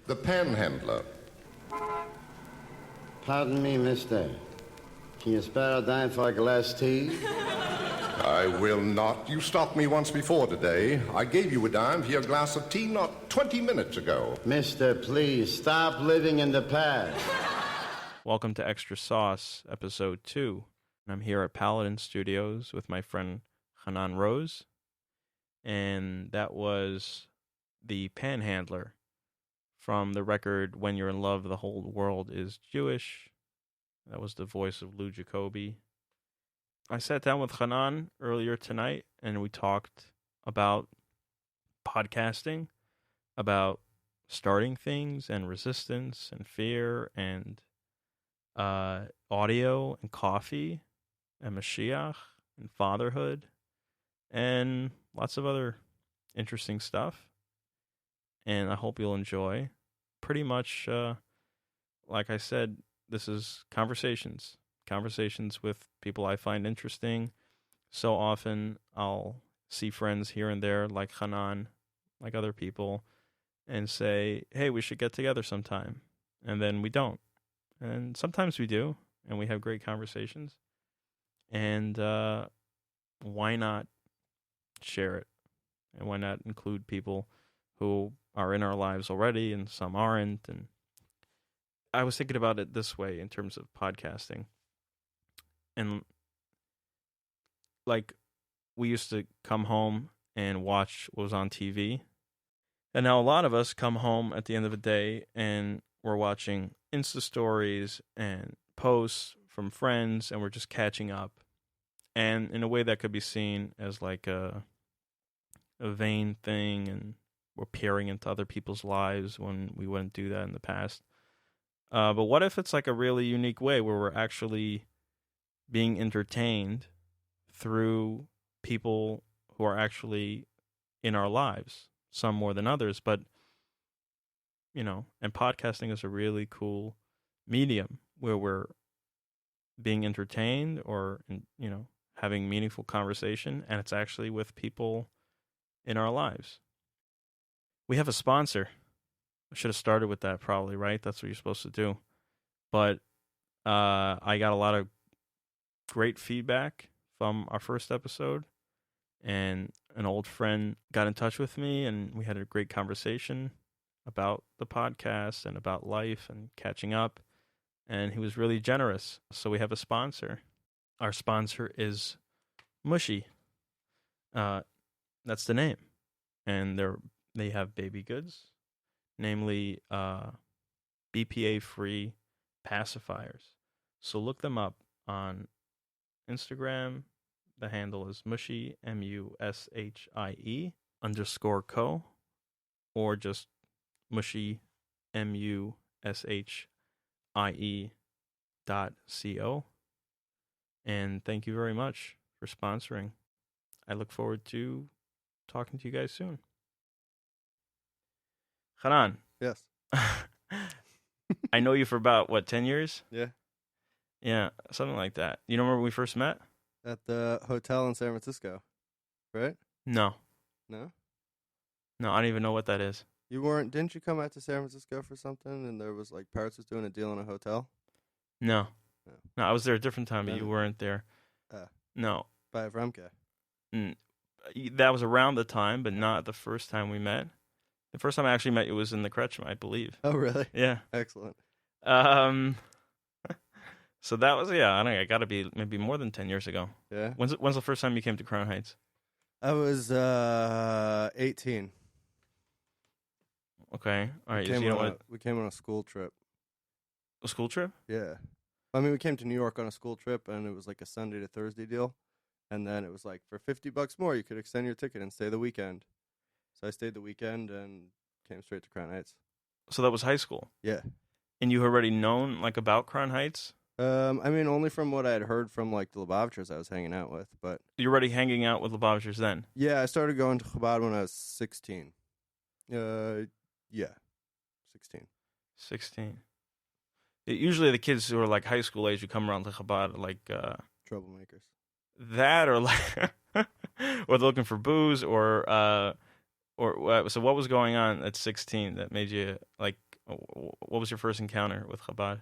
The panhandler. Pardon me, mister. Can you spare a dime for a glass tea? I will not. You stopped me once before today. I gave you a dime for your glass of tea not 20 minutes ago. Mister, please, stop living in the past. Welcome to Extra Sauce, Episode 2. I'm here at Paladin Studios with my friend Chanan Rose. And that was the Panhandler from the record When You're in Love, the Whole World is Jewish. That was the voice of Lou Jacoby. I sat down with Chanan earlier tonight and we talked about podcasting, about starting things and resistance and fear and audio and coffee and Mashiach and fatherhood and lots of other interesting stuff. And I hope you'll enjoy. Pretty much, like I said, this is conversations with people I find interesting. So often I'll see friends here and there like Chanan, like other people, and say, hey, we should get together sometime. And then we don't. And sometimes we do, and we have great conversations. And why not share it? And why not include people who are in our lives already and some aren't? And I was thinking about it this way in terms of podcasting. And like we used to come home and watch what was on TV. And now a lot of us come home at the end of the day and we're watching Insta stories and posts from friends and we're just catching up. And in a way that could be seen as like a vain thing, and we're peering into other people's lives when we wouldn't do that in the past. But what if it's like a really unique way where we're actually being entertained through people who are actually in our lives, some more than others, but, you know, and podcasting is a really cool medium where we're being entertained or, you know, having meaningful conversation, and it's actually with people in our lives. We have a sponsor. I should have started with that probably, right? That's what you're supposed to do. But I got a lot of great feedback from our first episode, and an old friend got in touch with me, and we had a great conversation about the podcast and about life and catching up, and he was really generous. So we have a sponsor. Our sponsor is Mushy. That's the name. And they have baby goods, namely BPA-free pacifiers. So look them up on Instagram. The handle is Mushy, MUSHIE _co, or just Mushy, MUSHIE.co. And thank you very much for sponsoring. I look forward to talking to you guys soon. Chanan. Yes. I know you for about, 10 years? Yeah. Yeah, something like that. You remember when we first met? At the hotel in San Francisco, right? No. No? No, I don't even know what that is. Didn't you come out to San Francisco for something and there was like Parrots was doing a deal in a hotel? No. No, I was there a different time, but you weren't there. No. By Avramke. That was around the time, but not the first time we met. The first time I actually met you was in the Kretschmer, I believe. Oh, really? Yeah. Excellent. So that was, I don't know, it got to be maybe more than 10 years ago. Yeah. When's the first time you came to Crown Heights? I was 18. Okay. All right. We came on a school trip. A school trip? Yeah. I mean, we came to New York on a school trip, and it was like a Sunday to Thursday deal. And then it was like, for $50 more, you could extend your ticket and stay the weekend. So I stayed the weekend and came straight to Crown Heights. So that was high school? Yeah. And you already known, like, about Crown Heights? I mean, only from what I had heard from, like, the Lubavitchers I was hanging out with, but... You were already hanging out with Lubavitchers then? Yeah, I started going to Chabad when I was 16. Yeah. 16. 16. Usually the kids who are, like, high school age who come around to Chabad, like... Troublemakers. That, or, like... or they're looking for booze, or so what was going on at 16 that made you, like, What was your first encounter with Chabad?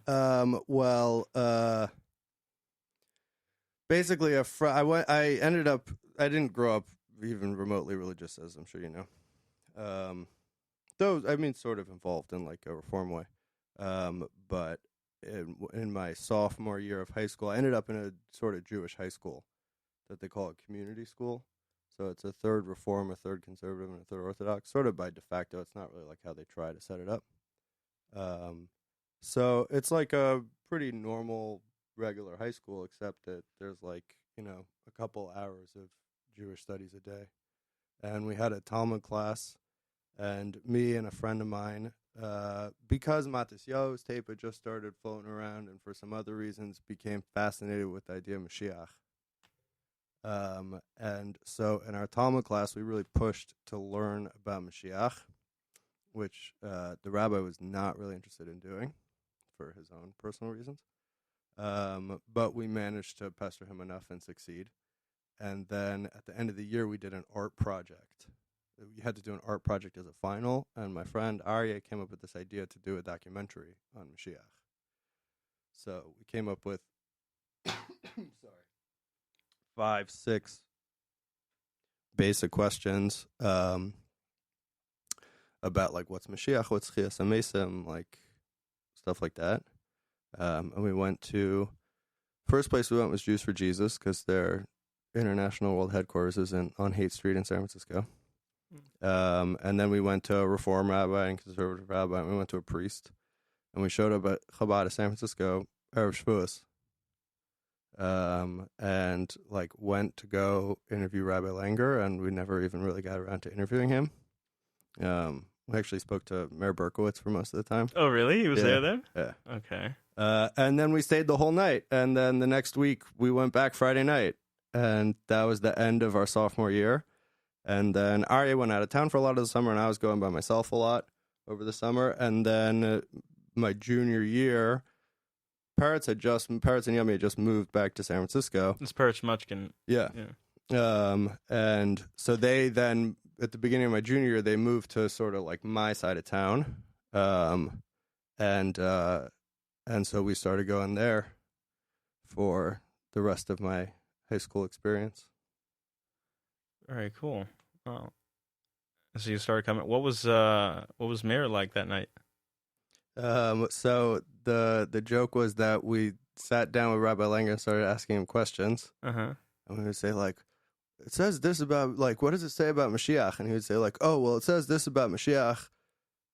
Basically, I didn't grow up even remotely religious, as I'm sure you know. Though, I mean, sort of involved in like a reform way. But in my sophomore year of high school, I ended up in a sort of Jewish high school that they call a community school. So it's a third reform, a third conservative, and a third orthodox, sort of by de facto. It's not really like how they try to set it up. So it's like a pretty normal, regular high school, except that there's like, a couple hours of Jewish studies a day. And we had a Talmud class, and me and a friend of mine, because Matis Yo's tape had just started floating around, and for some other reasons became fascinated with the idea of Mashiach. And so in our Talmud class, we really pushed to learn about Mashiach, which the rabbi was not really interested in doing for his own personal reasons. But we managed to pester him enough and succeed. And then at the end of the year, we did an art project. We had to do an art project as a final, and my friend Arya came up with this idea to do a documentary on Mashiach. So we came up with 5, 6 basic questions about like what's Mashiach, what's Chias HaMesim, like stuff like that. And we went to first place we went was Jews for Jesus because their international world headquarters is on Haight Street in San Francisco. And then we went to a Reform rabbi and conservative rabbi, and we went to a priest, and we showed up at Chabad of San Francisco, Erev Shavuos. And like went to go interview Rabbi Langer, and we never even really got around to interviewing him. We actually spoke to Mayor Berkowitz for most of the time. Oh, really? He was there then? Yeah. Okay. And then we stayed the whole night, and then the next week we went back Friday night, and that was the end of our sophomore year. And then Arya went out of town for a lot of the summer, and I was going by myself a lot over the summer. And then my junior year, Parrots and Yummy had just moved back to San Francisco. It's Parrots Muchkin. Yeah. And so they then, at the beginning of my junior year, they moved to sort of like my side of town. And so we started going there for the rest of my high school experience. Very cool. Oh. So you started coming. What was Mayor like that night? So the joke was that we sat down with Rabbi Langer and started asking him questions. And we would say like, it says this about, like, what does it say about Mashiach? And he would say like, oh, well, it says this about Mashiach.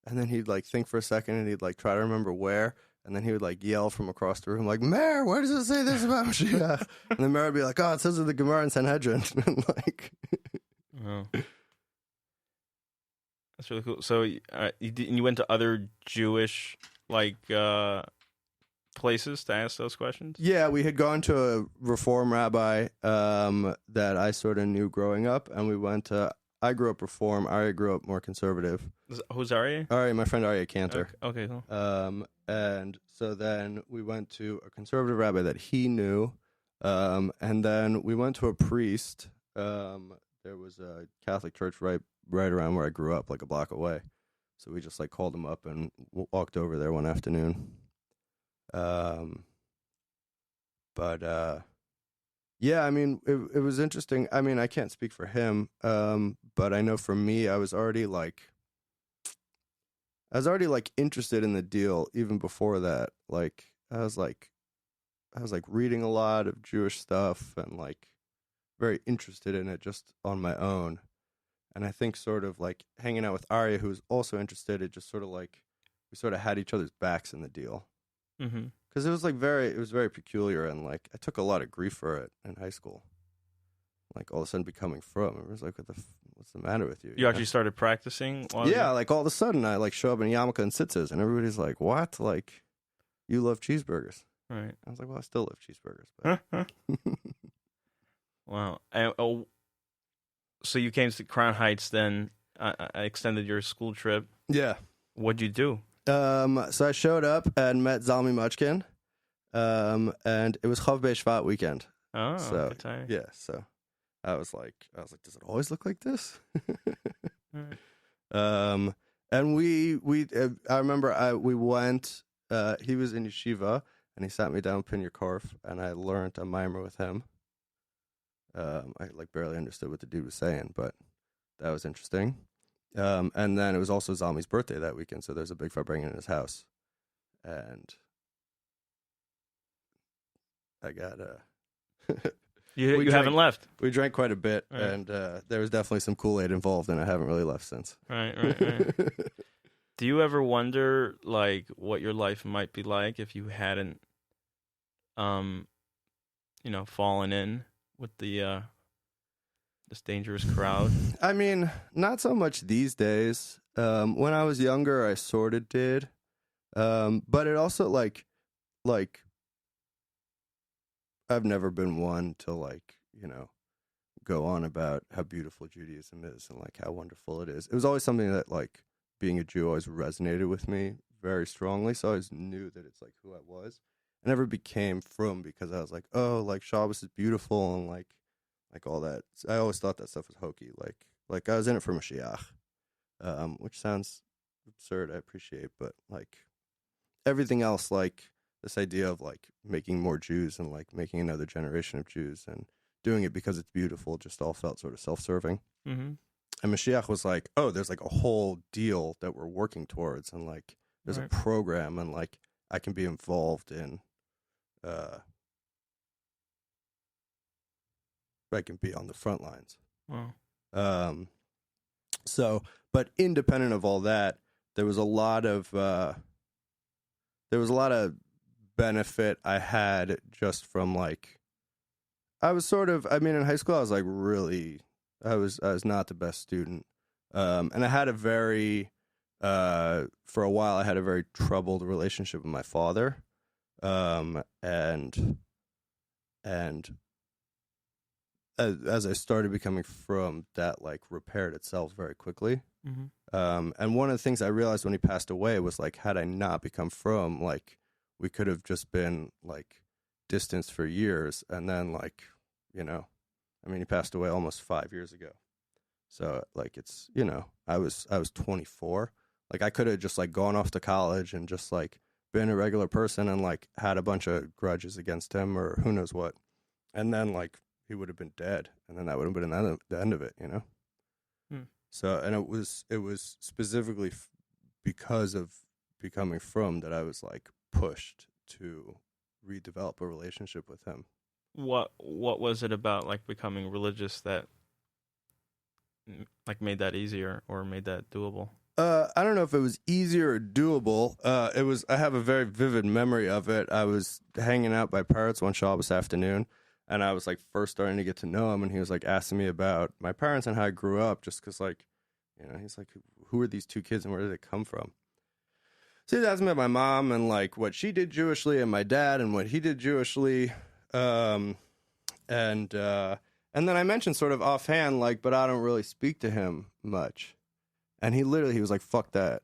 And then he'd like think for a second, and he'd like try to remember where. And then he would like yell from across the room like, Mayor, where does it say this about Mashiach? And the Mayor would be like, oh, it says in the Gemara in Sanhedrin. And like, oh. That's really cool. So you went to other Jewish like places to ask those questions? Yeah, we had gone to a Reform rabbi that I sort of knew growing up, and we went to. I grew up Reform. Arya grew up more conservative. Who's Arya? Arya, my friend Arya Cantor. Okay. Cool. And so then we went to a conservative rabbi that he knew, and then we went to a priest. There was a Catholic church right around where I grew up, like a block away. So we just like called him up and walked over there one afternoon. Yeah, I mean, it was interesting. I mean, I can't speak for him, but I know for me, I was already like interested in the deal even before that. Like I was like reading a lot of Jewish stuff and like very interested in it just on my own. And I think sort of like hanging out with Arya, who was also interested, it just sort of like we sort of had each other's backs in the deal. Mm-hmm. Because it was very peculiar, and like I took a lot of grief for it in high school. Like all of a sudden becoming from, it was like, what's the matter with you? You actually started practicing? Yeah, like all of a sudden I like show up in yarmulke and tzitzis, and everybody's like, "What? Like, you love cheeseburgers?" Right. I was like, "Well, I still love cheeseburgers." But... Wow. So you came to Crown Heights, then I extended your school trip. Yeah. What'd you do? So I showed up and met Zalmi Muchkin, and it was Chav B'Shvat Shvat weekend. Oh, so good time. yeah. So I was like, does it always look like this? Right. And I remember we went. He was in yeshiva, and he sat me down with Pinyer Korf, and I learned a mimer with him. I like barely understood what the dude was saying, but that was interesting. And then it was also Zalmi's birthday that weekend, so there's a big farbrengen in his house, and I got You haven't left. We drank quite a bit, Right. and there was definitely some Kool-Aid involved, and I haven't really left since. Right. Do you ever wonder, like, what your life might be like if you hadn't, fallen in with the this dangerous crowd? I mean, not so much these days. When I was younger, I sort of did, but it also like I've never been one to go on about how beautiful Judaism is and like how wonderful it is. It was always something that like being a Jew always resonated with me very strongly. So I always knew that it's like who I was. I never became frum because I was like, oh, like Shabbos is beautiful and like all that. I always thought that stuff was hokey. Like I was in it for Mashiach, which sounds absurd. I appreciate, but like everything else, like this idea of like making more Jews and like making another generation of Jews and doing it because it's beautiful just all felt sort of self-serving. Mm-hmm. And Mashiach was like, oh, there's like a whole deal that we're working towards, and like there's a program, and like I can be involved in I can be on the front lines. Wow. So, but independent of all that, there was a lot of benefit I had just from like, I was sort of, I mean, in high school, I was like really, I was not the best student. And I had a very, for a while, I had a very troubled relationship with my father. And as I started becoming frum, that like repaired itself very quickly. Mm-hmm. And one of the things I realized when he passed away was like, had I not become frum, like we could have just been like distanced for years. And then like, I mean, he passed away almost 5 years ago. So like, it's, I was 24. Like I could have just like gone off to college and just like been a regular person and like had a bunch of grudges against him or who knows what. And then like he would have been dead, and then that would have been the end of it, So, and it was specifically because of becoming frum that I was like pushed to redevelop a relationship with him. What was it about like becoming religious that like made that easier or made that doable? I don't know if it was easier or doable. I have a very vivid memory of it. I was hanging out by Parrots one Shabbos afternoon, and I was like first starting to get to know him, and he was like asking me about my parents and how I grew up, just because like, he's like, who are these two kids and where did they come from? So he was asking me about my mom and like what she did Jewishly, and my dad and what he did Jewishly, and then I mentioned sort of offhand like, but I don't really speak to him much. And he was like, fuck that.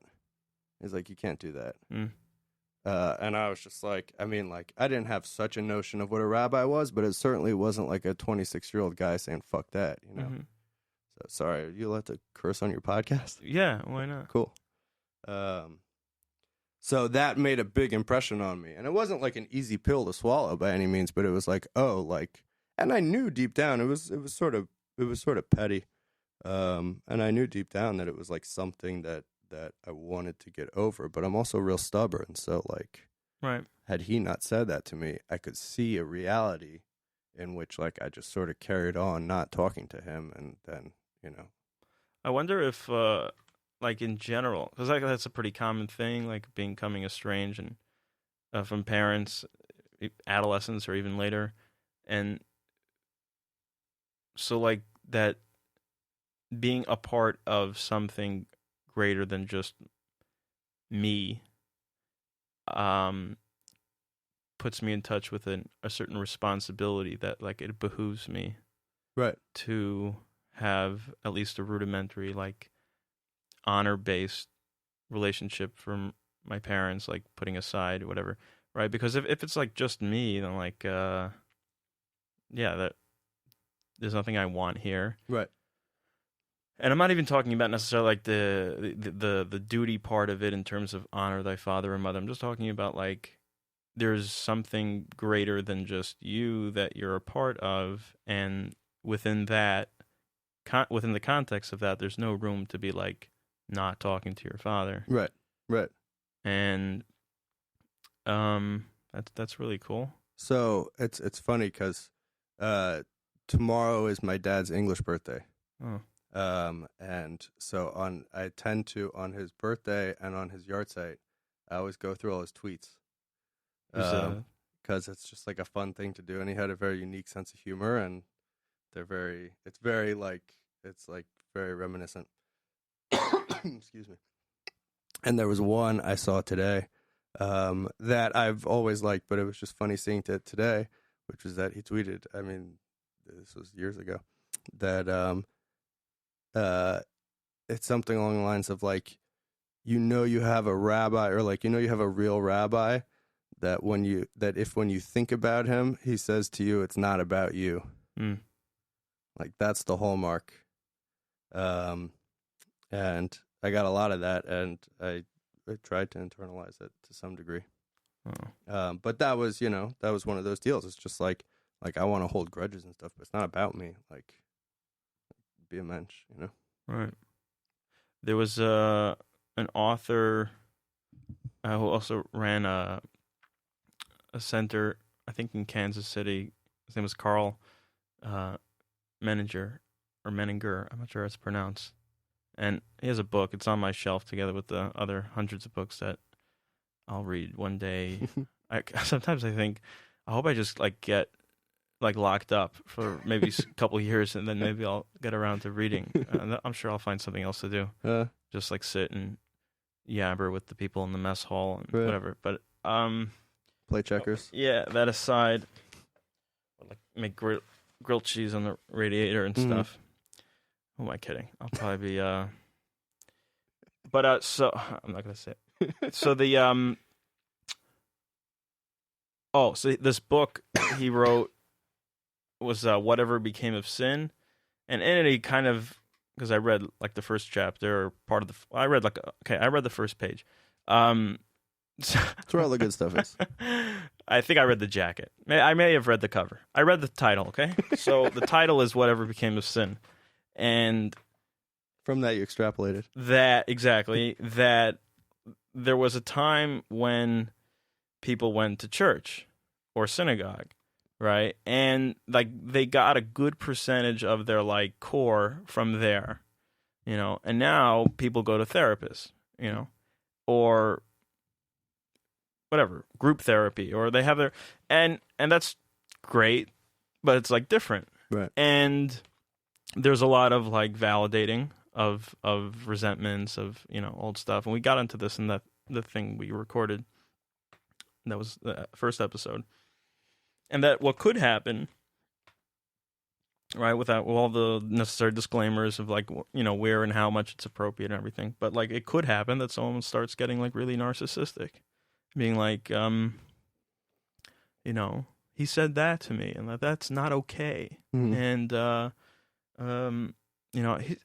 He's like, you can't do that. And I was just like, I mean, like, I didn't have such a notion of what a rabbi was, but it certainly wasn't like a 26-year-old guy saying, fuck that, Mm-hmm. So, sorry, are you allowed to curse on your podcast? Yeah, why not? Cool. So that made a big impression on me. And it wasn't like an easy pill to swallow by any means, but it was like, oh, like, and I knew deep down it was sort of petty. And I knew deep down that it was like something that I wanted to get over, but I'm also real stubborn. So like, right. Had he not said that to me, I could see a reality in which like I just sort of carried on not talking to him. And then, I wonder if, like in general, because like that's a pretty common thing, like becoming estranged and from parents, adolescents, or even later, and so like that being a part of something greater than just me, puts me in touch with a certain responsibility that like it behooves me, right, to have at least a rudimentary like honor-based relationship from my parents, like putting aside whatever, right? Because if it's like just me, then like that there's nothing I want here, right. And I'm not even talking about necessarily like the duty part of it in terms of honor thy father and mother. I'm just talking about like there's something greater than just you that you're a part of, and within that, within the context of that, there's no room to be like not talking to your father. Right. And that's really cool. So it's funny because tomorrow is my dad's English birthday. Oh. And so I tend to, on his birthday and on his yard site, I always go through all his tweets. Because it's just like a fun thing to do. And he had a very unique sense of humor, and it's very reminiscent. Excuse me. And there was one I saw today, that I've always liked, but it was just funny seeing it today, which was that he tweeted, I mean, this was years ago, that, it's something along the lines of like, you have a rabbi, or like, you have a real rabbi that when you think about him, he says to you, it's not about you. Mm. Like that's the hallmark. And I got a lot of that, and I tried to internalize it to some degree. Oh. But that was one of those deals. It's just like I want to hold grudges and stuff, but it's not about me. Like, be a mensch, Right. There was an author who also ran a center, I think in Kansas City. His name was Carl Menninger. I'm not sure how it's pronounced. And he has a book. It's on my shelf together with the other hundreds of books that I'll read one day. Sometimes I think, I hope I just like get like locked up for maybe a couple of years, and then maybe I'll get around to reading. I'm sure I'll find something else to do. Just like sit and yabber with the people in the mess hall and whatever. But play checkers. Yeah, that aside, like make grilled cheese on the radiator and stuff. Who am I kidding? I'll probably be but so I'm not gonna say it. So the so this book he wrote was Whatever Became of Sin, and in it he kind of, because I read like the first chapter or part of I read the first page. That's where all the good stuff is. I think I read the jacket. I may have read the cover. I read the title, okay? So the title is Whatever Became of Sin. And from that you extrapolated. That there was a time when people went to church or synagogue, right? And like they got a good percentage of their like core from there, and now people go to therapists, or whatever, group therapy, or they have their, and that's great, but it's like different. Right. And there's a lot of like validating of resentments of, old stuff. And we got into this in the thing we recorded. That was the first episode. And that what could happen, right, with all the necessary disclaimers of like, where and how much it's appropriate and everything. But like it could happen that someone starts getting like really narcissistic, being like, he said that to me and that's not okay. And,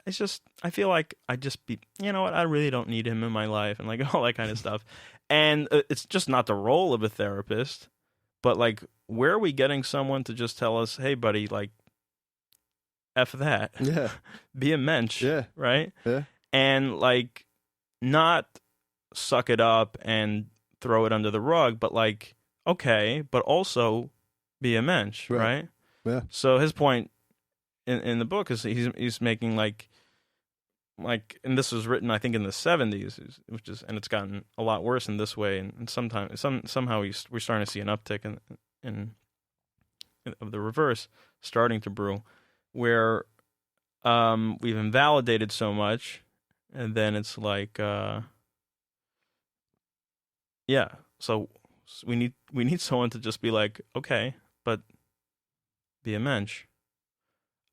it's just, I feel like I just be, I really don't need him in my life and like all that kind of stuff. And it's just not the role of a therapist, but like, where are we getting someone to just tell us, hey buddy, like, F that. Yeah. Be a mensch. Yeah. Right? Yeah. And like, not suck it up and throw it under the rug, but like, okay, but also be a mensch, right? Yeah. So his point in the book is he's making like, and this was written I think in the 70s, and it's gotten a lot worse in this way, and somehow we're starting to see an uptick in of the reverse starting to brew, where we've invalidated so much, and then it's like so we need someone to just be like, okay, but be a mensch.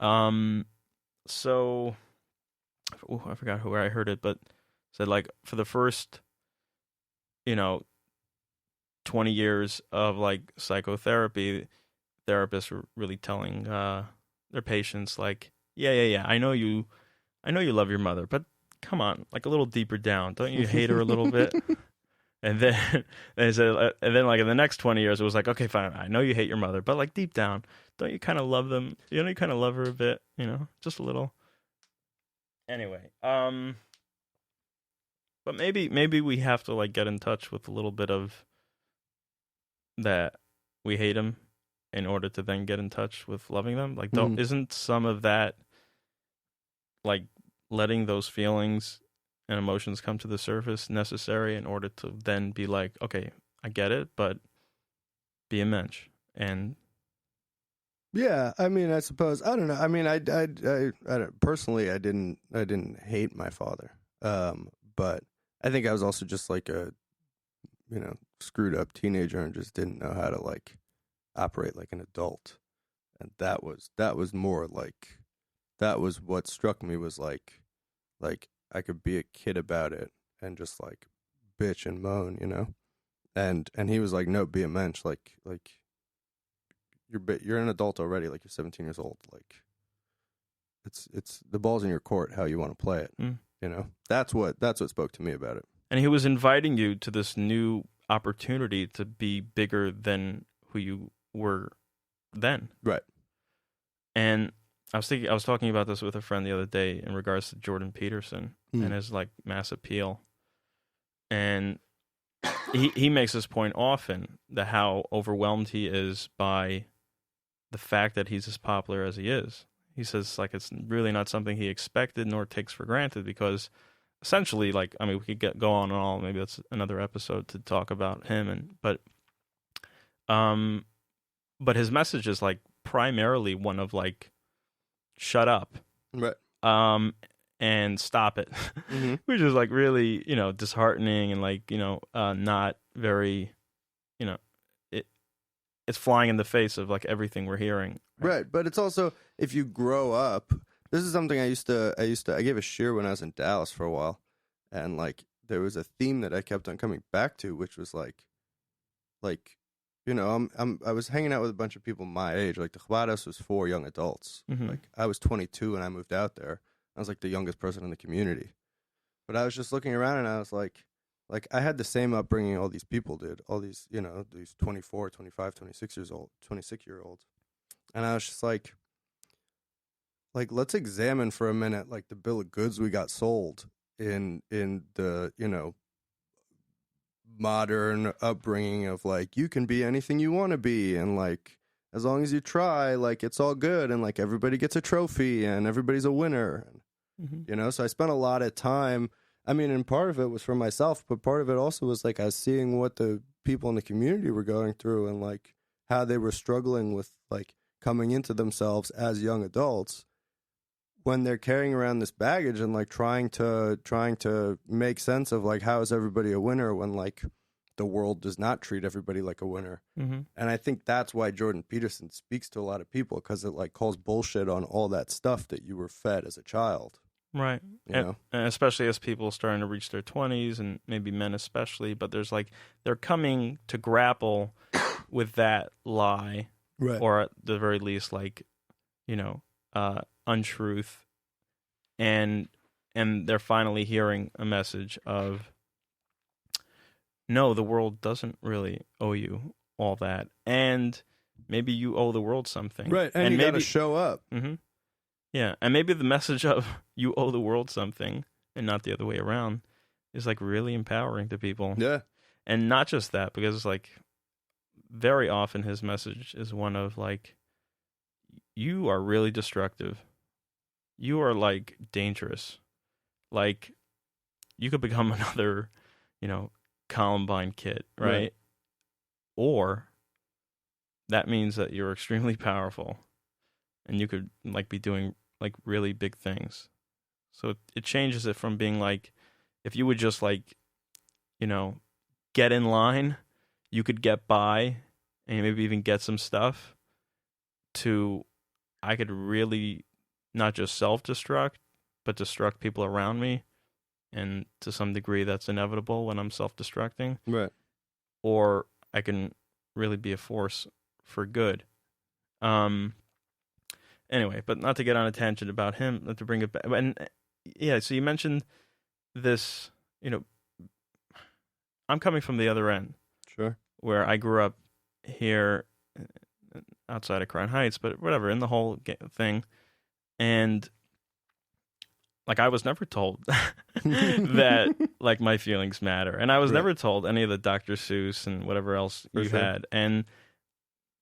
So I forgot where I heard it, but said like for the first 20 years of like psychotherapy, therapists were really telling their patients like, yeah, I know you I know you love your mother, but come on, like a little deeper down. Don't you hate her a little bit? And then they said, and then like in the next 20 years, it was like, okay, fine. I know you hate your mother, but like deep down, don't you kind of love them? You know, you kind of love her a bit, you know, just a little. Anyway, but maybe we have to like get in touch with a little bit of that we hate him in order to then get in touch with loving them. Like, isn't some of that like letting those feelings and emotions come to the surface necessary in order to then be like, okay, I get it, but be a mensch. And yeah, I mean, I suppose I don't know. I mean, I personally, I didn't hate my father, but I think I was also just like a, screwed up teenager and just didn't know how to like operate like an adult, and that was more like, that was what struck me, was like I could be a kid about it and just like bitch and moan, and he was like, no, be a mensch, like you're an adult already, like you're 17 years old, like it's the ball's in your court how you want to play it. That's what spoke to me about it. And he was inviting you to this new opportunity to be bigger than who you were then, right? And I was talking about this with a friend the other day in regards to Jordan Peterson and his like mass appeal. And he makes this point often, that how overwhelmed he is by the fact that he's as popular as he is. He says like it's really not something he expected nor takes for granted, because essentially, like, I mean, we could go on and all, maybe that's another episode to talk about him, but his message is like primarily one of like, shut up, right? And stop it, which is like really, disheartening and like, not very, it's flying in the face of like everything we're hearing. Right. But it's also, if you grow up, this is something I gave a shiur when I was in Dallas for a while, and like there was a theme that I kept on coming back to, which was like, I was hanging out with a bunch of people my age. Like the Chabad house was for young adults. Like I was 22 when I moved out there. I was like the youngest person in the community. But I was just looking around and I was like I had the same upbringing all these people did. All these, these 24, 25, 26-year-olds. And I was just like, let's examine for a minute like the bill of goods we got sold in the, modern upbringing of like, you can be anything you want to be, and like as long as you try, like it's all good, and like everybody gets a trophy and everybody's a winner. So I spent a lot of time, I mean, and part of it was for myself, but part of it also was like I was seeing what the people in the community were going through and like how they were struggling with like coming into themselves as young adults when they're carrying around this baggage and like trying to make sense of like, how is everybody a winner when like the world does not treat everybody like a winner. And I think that's why Jordan Peterson speaks to a lot of people, because it like calls bullshit on all that stuff that you were fed as a child. Right. And especially as people starting to reach their 20s, and maybe men especially, but there's like, they're coming to grapple with that lie, right? Or at the very least, like, untruth, and they're finally hearing a message of, no, the world doesn't really owe you all that, and maybe you owe the world something, right? And you gotta show up. Yeah, and maybe the message of you owe the world something and not the other way around is like really empowering to people. Yeah. And not just that, because like very often his message is one of like, you are really destructive. You are like dangerous. Like you could become another, Columbine kid, right? Or that means that you're extremely powerful and you could like be doing like really big things. So it changes it from being like, if you would just like, get in line, you could get by and maybe even get some stuff, to I could really not just self-destruct, but destruct people around me. And to some degree, that's inevitable when I'm self-destructing. Right. Or I can really be a force for good. Anyway, but not to get on a tangent about him, to bring it back. yeah, so you mentioned this, I'm coming from the other end. Sure. Where I grew up here outside of Crown Heights, but whatever, in the whole thing. And like, I was never told that like my feelings matter. And I was never told any of the Dr. Seuss and whatever else you had. And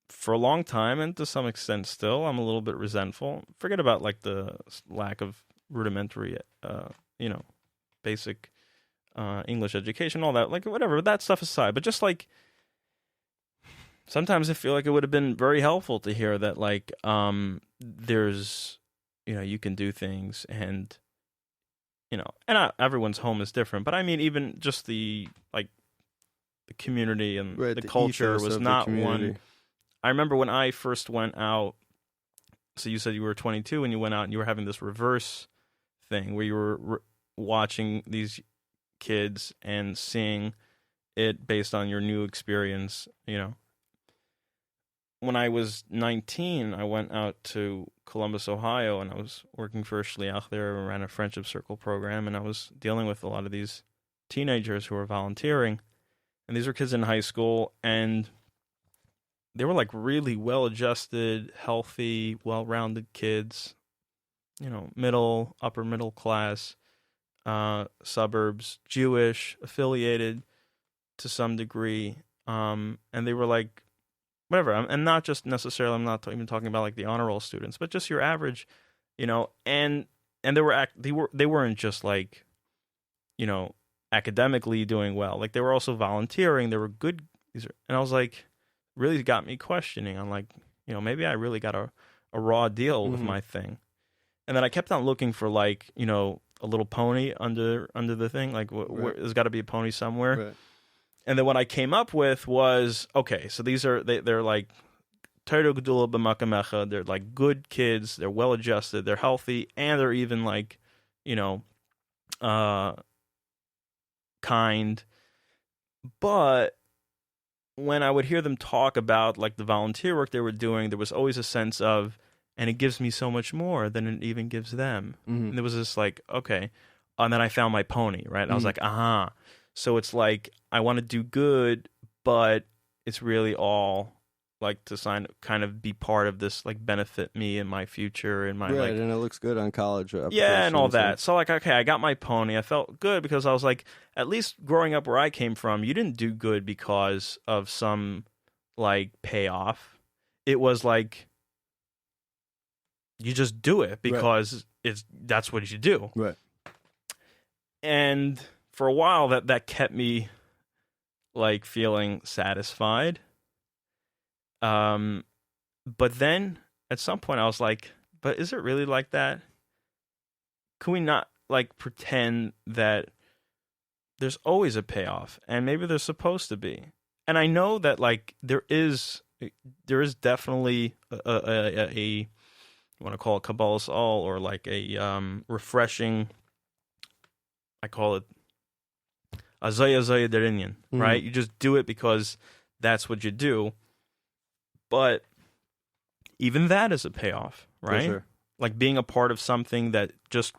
for a long time, and to some extent still, I'm a little bit resentful. Forget about like the lack of rudimentary, basic English education, all that, like whatever, that stuff aside. But just like, sometimes I feel like it would have been very helpful to hear that like there's, you can do things and, everyone's home is different. But I mean, even just the community and the culture was not one. I remember when I first went out, so you said you were 22 and you went out and you were having this reverse thing where you were watching these kids and seeing it based on your new experience, When I was 19, I went out to Columbus, Ohio, and I was working for Shliach there, ran a friendship circle program, and I was dealing with a lot of these teenagers who were volunteering. And these were kids in high school, and they were like really well-adjusted, healthy, well-rounded kids, upper middle class, suburbs, Jewish, affiliated to some degree. And they were like, whatever, and not just necessarily, I'm not even talking about like the honor roll students, but just your average, and they weren't just like, academically doing well. Like they were also volunteering. They were good. And I was like, really got me questioning on like, maybe I really got a raw deal with my thing. And then I kept on looking for like, a little pony under the thing. Like there's got to be a pony somewhere. Right. And then what I came up with was, okay, so these are, they're like, Torah Gedula B'Makamecha, they're like good kids, they're well adjusted, they're healthy, and they're even like, kind. But when I would hear them talk about like the volunteer work they were doing, there was always a sense of, and it gives me so much more than it even gives them. Mm-hmm. And there was this like, okay. And then I found my pony, right? And I was like, aha. So it's like, I want to do good, but it's really all like to kind of be part of this, like benefit me in my future and my right, and it looks good on college. And all that. So like, okay, I got my pony. I felt good because I was like, at least growing up where I came from, you didn't do good because of some like payoff. It was like, you just do it because that's what you do. Right. And for a while that kept me like feeling satisfied. But then at some point I was like, but is it really like that? Can we not like pretend that there's always a payoff, and maybe there's supposed to be? And I know that like there is definitely a you want to call it Kabbalas Ol, or like a refreshing, I call it Azaya Derinyan, right? You just do it because that's what you do. But even that is a payoff, right? For sure. Like being a part of something that just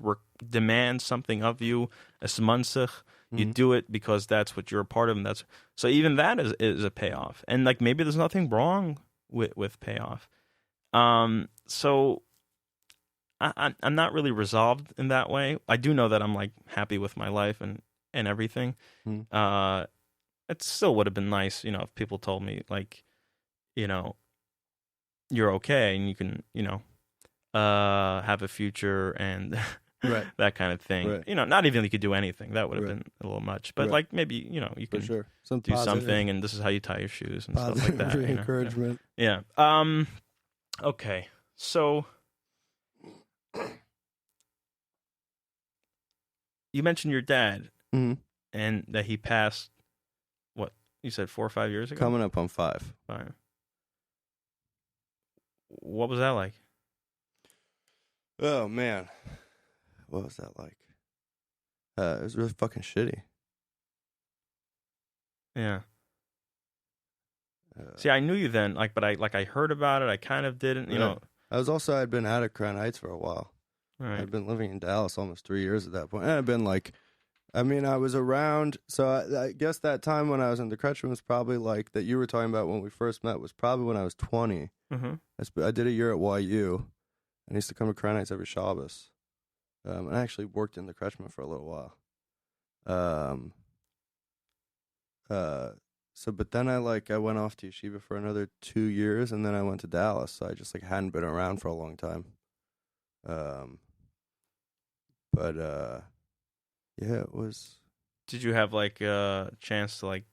demands something of you, a smansich, you do it because that's what you're a part of, and that's so even that is a payoff. And like maybe there's nothing wrong with payoff. So I'm not really resolved in that way. I do know that I'm like happy with my life and everything. It still would have been nice, if people told me like, you're okay and you can, have a future and that kind of thing. Right. Not even you could do anything. That would have been a little much. But like maybe, you can do something, and this is how you tie your shoes and stuff like that. Encouragement. Yeah. Okay. So you mentioned your dad and that he passed, what, you said 4 or 5 years ago? Coming up on 5. 5. What was that like? Oh, man. What was that like? It was really fucking shitty. Yeah. See, I knew you then, like, but I heard about it. I kind of didn't, I was also, I'd been out of Crown Heights for a while. Right. I'd been living in Dallas almost 3 years at that point. And I'd been like, I mean, I was around. So I guess that time when I was in the Kretschmann was probably like that you were talking about when we first met was probably when I was 20. I did a year at YU, and I used to come to Crown Nights every Shabbos. And I actually worked in the Kretschmann for a little while. But then I went off to yeshiva for another 2 years, and then I went to Dallas. So I just hadn't been around for a long time. Yeah, it was. Did you have a chance to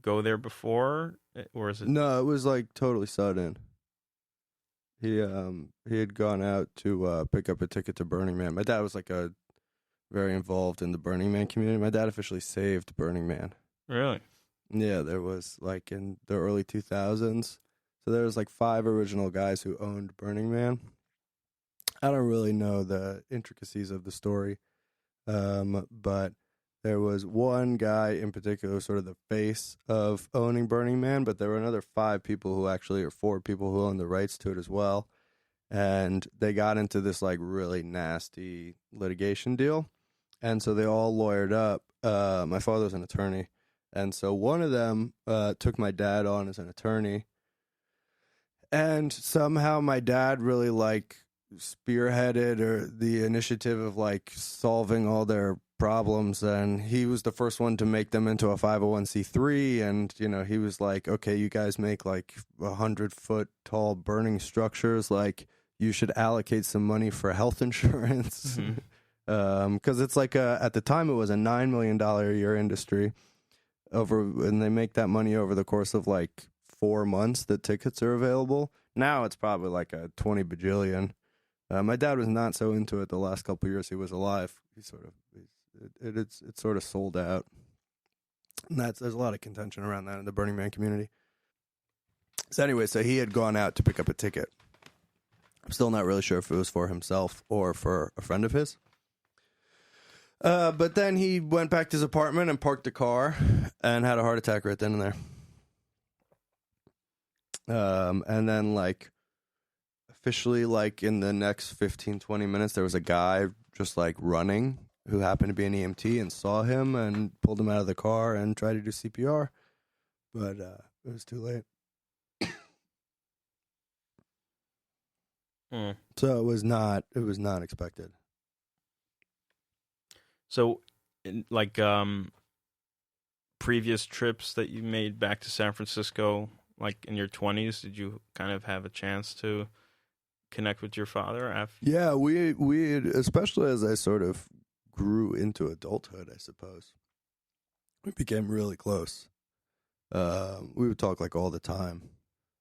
go there before, or is it? No, it was totally sudden. He had gone out to pick up a ticket to Burning Man. My dad was very involved in the Burning Man community. My dad officially saved Burning Man. Really? Yeah, there was in the early 2000s. So there was 5 original guys who owned Burning Man. I don't really know the intricacies of the story, but there was one guy in particular, sort of the face of owning Burning Man, but there were another 5 people who actually, or 4 people who owned the rights to it as well. And they got into this really nasty litigation deal. And so they all lawyered up. My father was an attorney. And so one of them took my dad on as an attorney. And somehow my dad really spearheaded or the initiative of solving all their problems, and he was the first one to make them into a 501c3. And he was okay, you guys make 100-foot tall burning structures, you should allocate some money for health insurance. Because it's at the time it was a $9 million a year industry and they make that money over the course of 4 months that tickets are available. Now it's probably a 20 bajillion. My dad was not so into it the last couple of years he was alive. It's sort of sold out. And there's a lot of contention around that in the Burning Man community. So anyway, he had gone out to pick up a ticket. I'm still not really sure if it was for himself or for a friend of his. But then he went back to his apartment and parked the car and had a heart attack right then and there. And then officially in the next 15, 20 minutes, there was a guy just running who happened to be an EMT and saw him and pulled him out of the car and tried to do CPR. But it was too late. So it was not expected. So, previous trips that you made back to San Francisco, in your 20s, did you kind of have a chance to connect with your father? Yeah, we had, especially as I sort of grew into adulthood, I suppose, we became really close. We would talk all the time.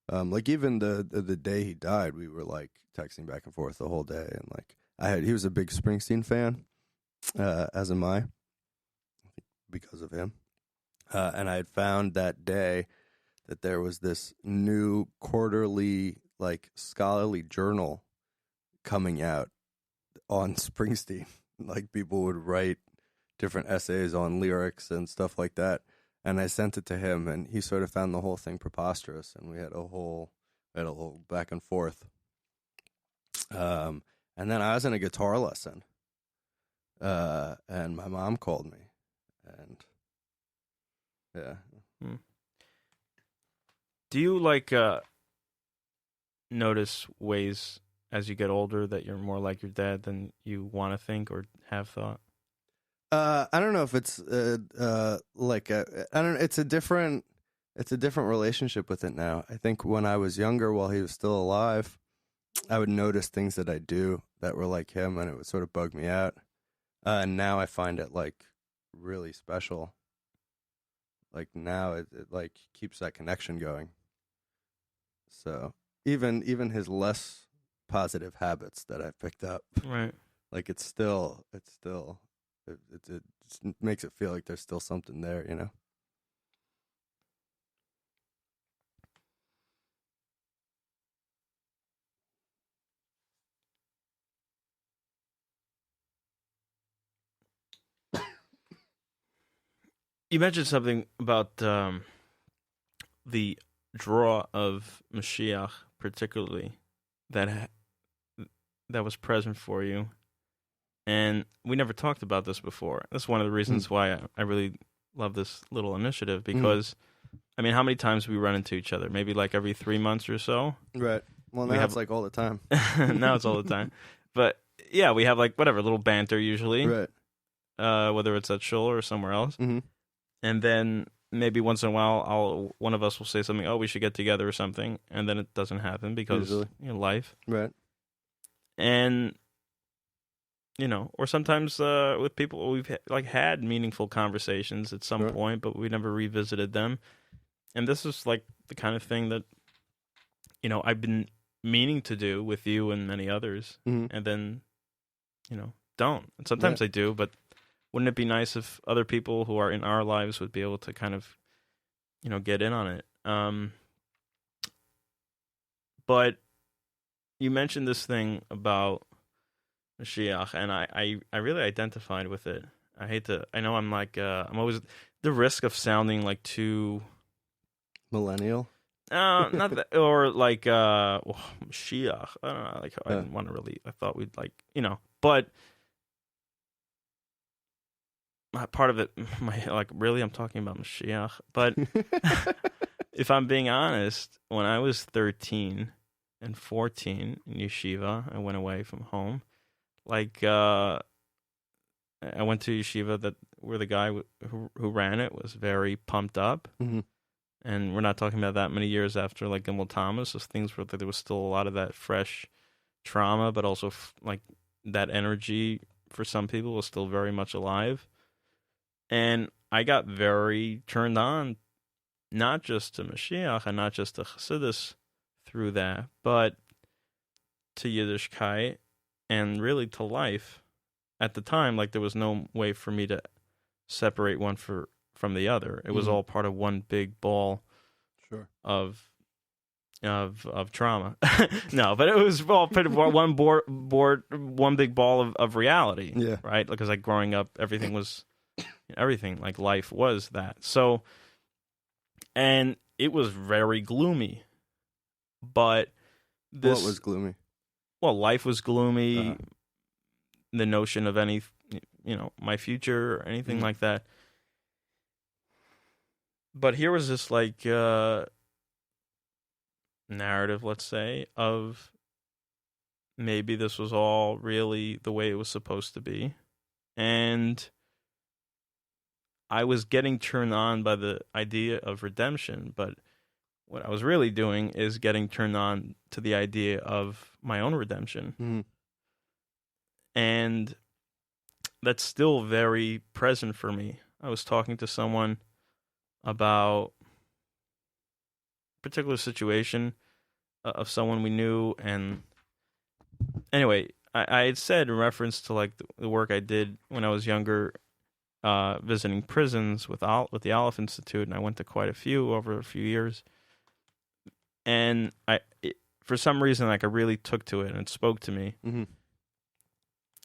Even the day he died, we were texting back and forth the whole day, and he was a big Springsteen fan, as am I, because of him. And I had found that day that there was this new quarterly scholarly journal coming out on Springsteen. People would write different essays on lyrics and stuff like that. And I sent it to him, and he sort of found the whole thing preposterous, and we had a whole back and forth. And then I was in a guitar lesson, and my mom called me, and yeah. Do you notice ways as you get older that you're more like your dad than you want to think or have thought? I don't know if it's I don't know. It's a different relationship with it now. I think when I was younger, while he was still alive, I would notice things that I do that were like him, and it would sort of bug me out. And now I find it really special. Now it keeps that connection going. So even his less positive habits that I've picked up, right? It makes it feel like there's still something there, You mentioned something about the draw of Mashiach, particularly that was present for you. And we never talked about this before. That's one of the reasons why I really love this little initiative, because, I mean, how many times we run into each other? Maybe like every 3 months or so? Right. Well, now it's like all the time. Now it's all the time. But, yeah, we have like, whatever, little banter usually. Right. Whether it's at Shul or somewhere else. Mm-hmm. And then maybe once in a while, one of us will say something, oh, we should get together or something. And then it doesn't happen because, life. Right. And, or sometimes with people, we've had meaningful conversations at some point, but we never revisited them. And this is like the kind of thing that, I've been meaning to do with you and many others. Mm-hmm. And then, don't. And sometimes I do, but wouldn't it be nice if other people who are in our lives would be able to kind of, get in on it? But you mentioned this thing about Mashiach, and I really identified with it. I know I'm like, I'm always the risk of sounding like too millennial. Not that, or like, Mashiach. I don't know. Like, I didn't want to really, I thought we'd like, but part of it, really, I'm talking about Mashiach. But if I'm being honest, when I was 13 and 14 in yeshiva, I went away from home. Like, I went to yeshiva where the guy who ran it was very pumped up. Mm-hmm. And we're not talking about that many years after, like, Gimel Thomas. So things where there was still a lot of that fresh trauma, but also, like, that energy for some people was still very much alive. And I got very turned on, not just to Mashiach and not just to Chassidus through that, but to Yiddishkeit and really to life. At the time, like, there was no way for me to separate one from the other. It was all part of one big ball of trauma. No, but it was all part of one big ball of reality. Yeah. Right? Because like growing up, everything like life was that. So, and it was very gloomy. But what was gloomy? Well, life was gloomy. The notion of any, my future or anything like that. But here was this like narrative, let's say, of maybe this was all really the way it was supposed to be. And I was getting turned on by the idea of redemption, but what I was really doing is getting turned on to the idea of my own redemption. Mm-hmm. And that's still very present for me. I was talking to someone about a particular situation of someone we knew, and anyway, I had said in reference to like the work I did when I was younger, visiting prisons with the Aleph Institute, and I went to quite a few over a few years, and for some reason, like I really took to it and it spoke to me. Mm-hmm.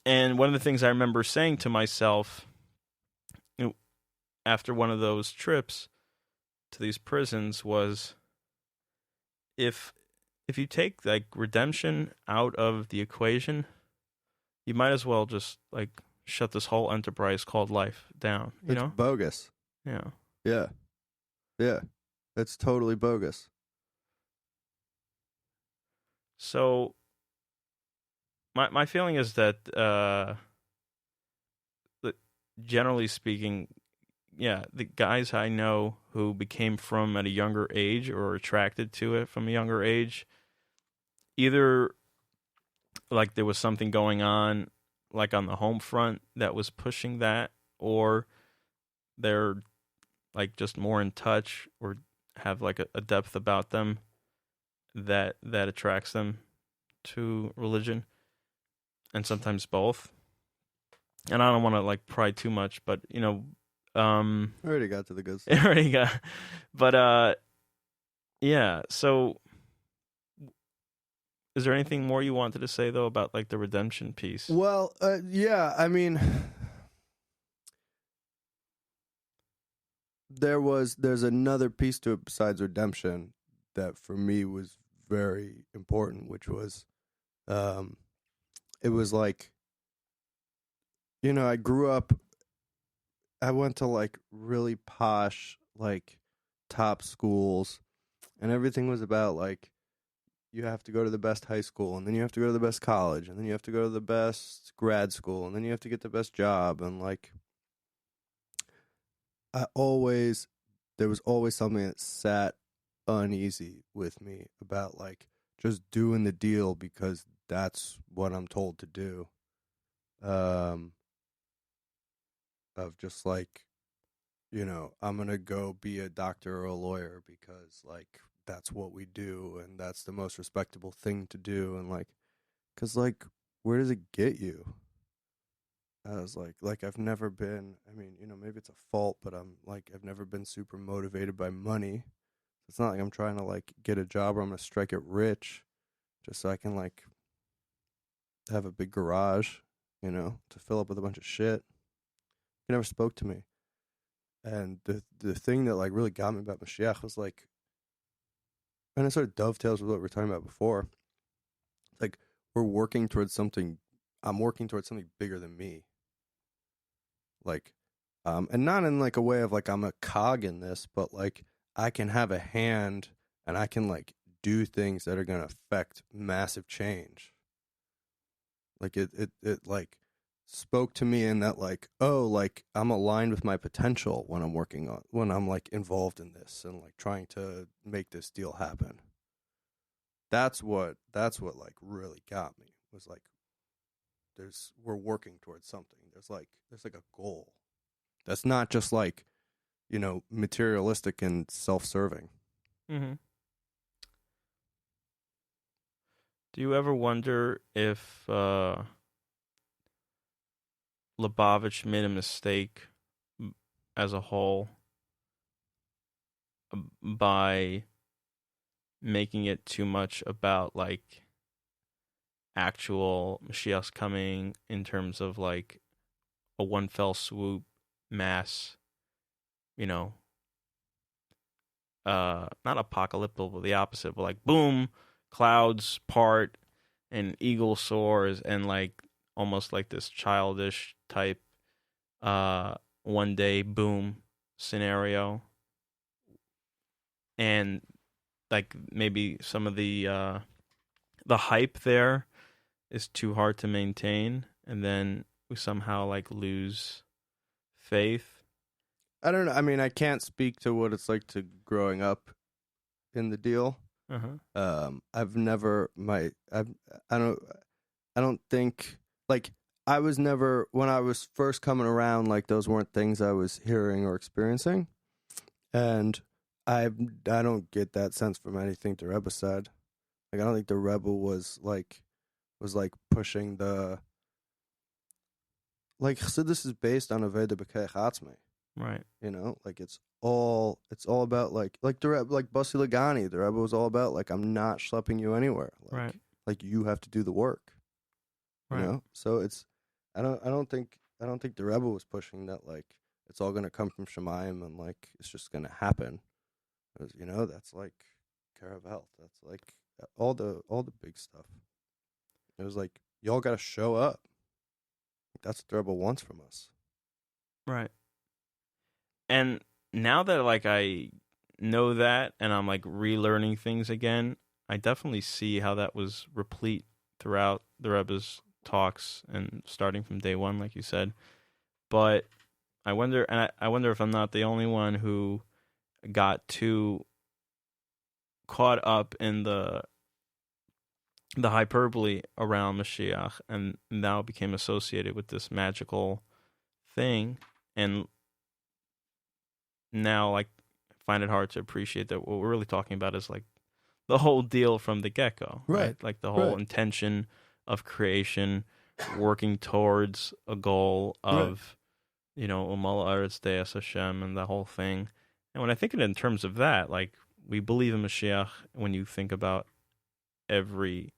And one of the things I remember saying to myself, after one of those trips to these prisons was, if you take like redemption out of the equation, you might as well just like shut this whole enterprise called life down. It's bogus. Yeah. Yeah. Yeah. It's totally bogus. So my feeling is that generally speaking, the guys I know who became from at a younger age or attracted to it from a younger age, either like there was something going on like on the home front that was pushing that, or they're like just more in touch or have like a depth about them that attracts them to religion, and sometimes both. And I don't want to like pry too much, but I already got to the good stuff. already got, but yeah. So, is there anything more you wanted to say though about like the redemption piece? Well, yeah. I mean, there's another piece to it besides redemption that for me was very important, which was, it was like I grew up. I went to like really posh, like top schools, and everything was about like you have to go to the best high school, and then you have to go to the best college, and then you have to go to the best grad school, and then you have to get the best job, and like there was always something that sat uneasy with me about like just doing the deal because that's what I'm told to do. Of just like, I'm going to go be a doctor or a lawyer because like that's what we do and that's the most respectable thing to do. And like, cause like, where does it get you? I was like I've never been, I mean, maybe it's a fault, but I've never been super motivated by money. It's not like I'm trying to like get a job where I'm going to strike it rich just so I can like have a big garage, to fill up with a bunch of shit. He never spoke to me. And the thing that like really got me about Mashiach was like, and it sort of dovetails with what we were talking about before. Like I'm working towards something bigger than me. Like, and not in like a way of like I'm a cog in this, but like I can have a hand and I can like do things that are going to affect massive change. Like it like spoke to me in that like, oh, like I'm aligned with my potential when I'm like involved in this and like trying to make this deal happen. That's what like really got me was like we're working towards something. There's like a goal. That's not just like, materialistic and self-serving. Mm-hmm. Do you ever wonder if Lubavitch made a mistake as a whole by making it too much about like actual Mashiach's coming in terms of like a one fell swoop mass, not apocalyptic, but the opposite, but like boom, clouds part and eagle soars and like almost like this childish type one day boom scenario. And like maybe some of the hype there is too hard to maintain, and then we somehow like lose faith. I don't know. I mean, I can't speak to what it's like to growing up in the deal. I've never I don't think like I was never when I was first coming around, like those weren't things I was hearing or experiencing, and I don't get that sense from anything the Rebbe said. Like I don't think the Rebbe was like pushing the like. So this is based on Aveda B'Keich Atzmei. Right. Like it's all about like the Rebbe, like Basi Lagani, the Rebbe was all about like I'm not schlepping you anywhere. Like, right. Like you have to do the work. Right. So it's I don't think the Rebbe was pushing that like it's all gonna come from Shemayim and like it's just gonna happen. Because, that's like Caravel. That's like all the big stuff. It was like y'all gotta show up. That's what the Rebbe wants from us. Right. And now that like I know that and I'm like relearning things again, I definitely see how that was replete throughout the Rebbe's talks and starting from day one, like you said. But I wonder if I'm not the only one who got too caught up in the hyperbole around Mashiach and now became associated with this magical thing, and now like find it hard to appreciate that what we're really talking about is like the whole deal from the get-go, right? Like the whole intention of creation, working towards a goal of, Umal Aretz Deus Hashem and the whole thing. And when I think of it in terms of that, like we believe in Mashiach when you think about every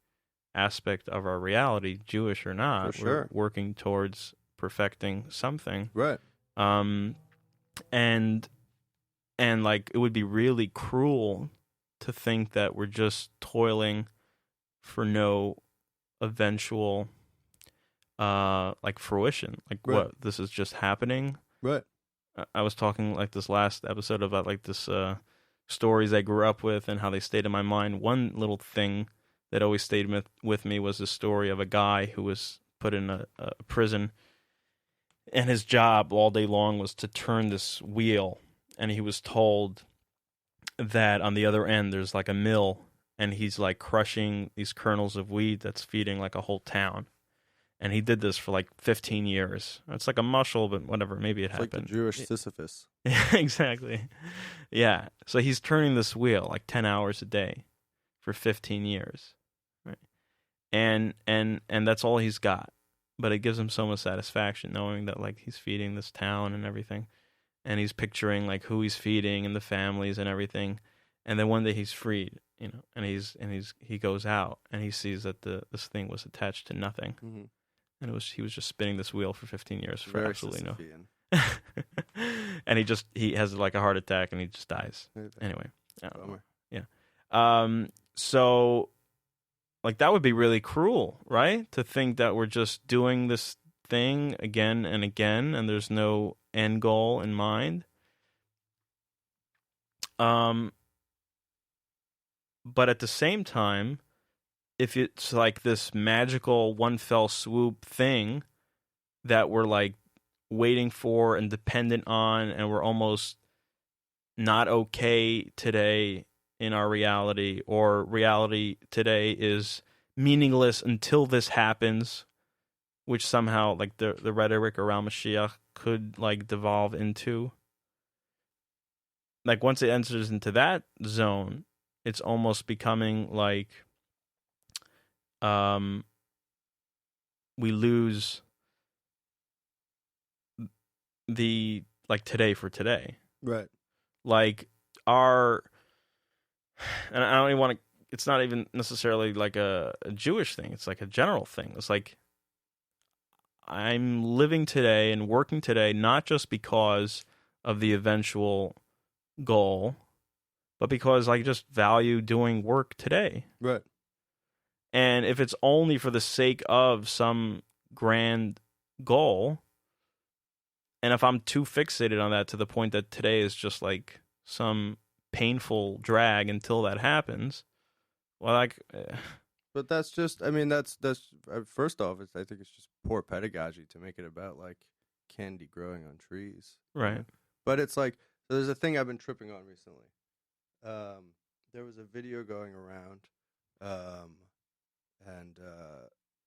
aspect of our reality, Jewish or not, For sure. We're working towards perfecting something. Right. And like it would be really cruel to think that we're just toiling for no eventual like fruition, like Right. what this is just happening. Right. I was talking like this last episode about like this stories I grew up with and how they stayed in my mind. One little thing that always stayed with me was the story of a guy who was put in a prison, and his job all day long was to turn this wheel, and he was told that on the other end there's like a mill, and he's like crushing these kernels of wheat that's feeding like a whole town. And he did this for like 15 years. It's like a mushel, but whatever, maybe it It's like happened. the Jewish Sisyphus. Exactly. Yeah. So he's turning this wheel like 10 hours a day for 15 years. Right. And that's all he's got. But it gives him so much satisfaction knowing that like he's feeding this town and everything. And he's picturing like who he's feeding and the families and everything. And then one day he's freed, and he goes out and he sees that this thing was attached to nothing. Mm-hmm. And he was just spinning this wheel for 15 years for Very absolutely no. Sisyphean. And he has like a heart attack and he just dies. Anyway, Bummer. yeah. So like that would be really cruel, right? To think that we're just doing this thing again and again, and there's no end goal in mind. But at the same time, if it's like this magical one fell swoop thing that we're like waiting for and dependent on, and we're almost not okay today in our reality, or reality today is meaningless until this happens, which somehow like the rhetoric around Mashiach could like devolve into. Like once it enters into that zone, it's almost becoming like we lose the like today for today. Right. Like and I don't even want to, it's not even necessarily like a Jewish thing. It's like a general thing. It's like I'm living today and working today, not just because of the eventual goal, but because I just value doing work today. Right. And if it's only for the sake of some grand goal, and if I'm too fixated on that to the point that today is just like some painful drag until that happens, well, like... But that's just, I mean, that's first off, I think it's just poor pedagogy to make it about like candy growing on trees. Right. But it's like, so there's a thing I've been tripping on recently. There was a video going around, and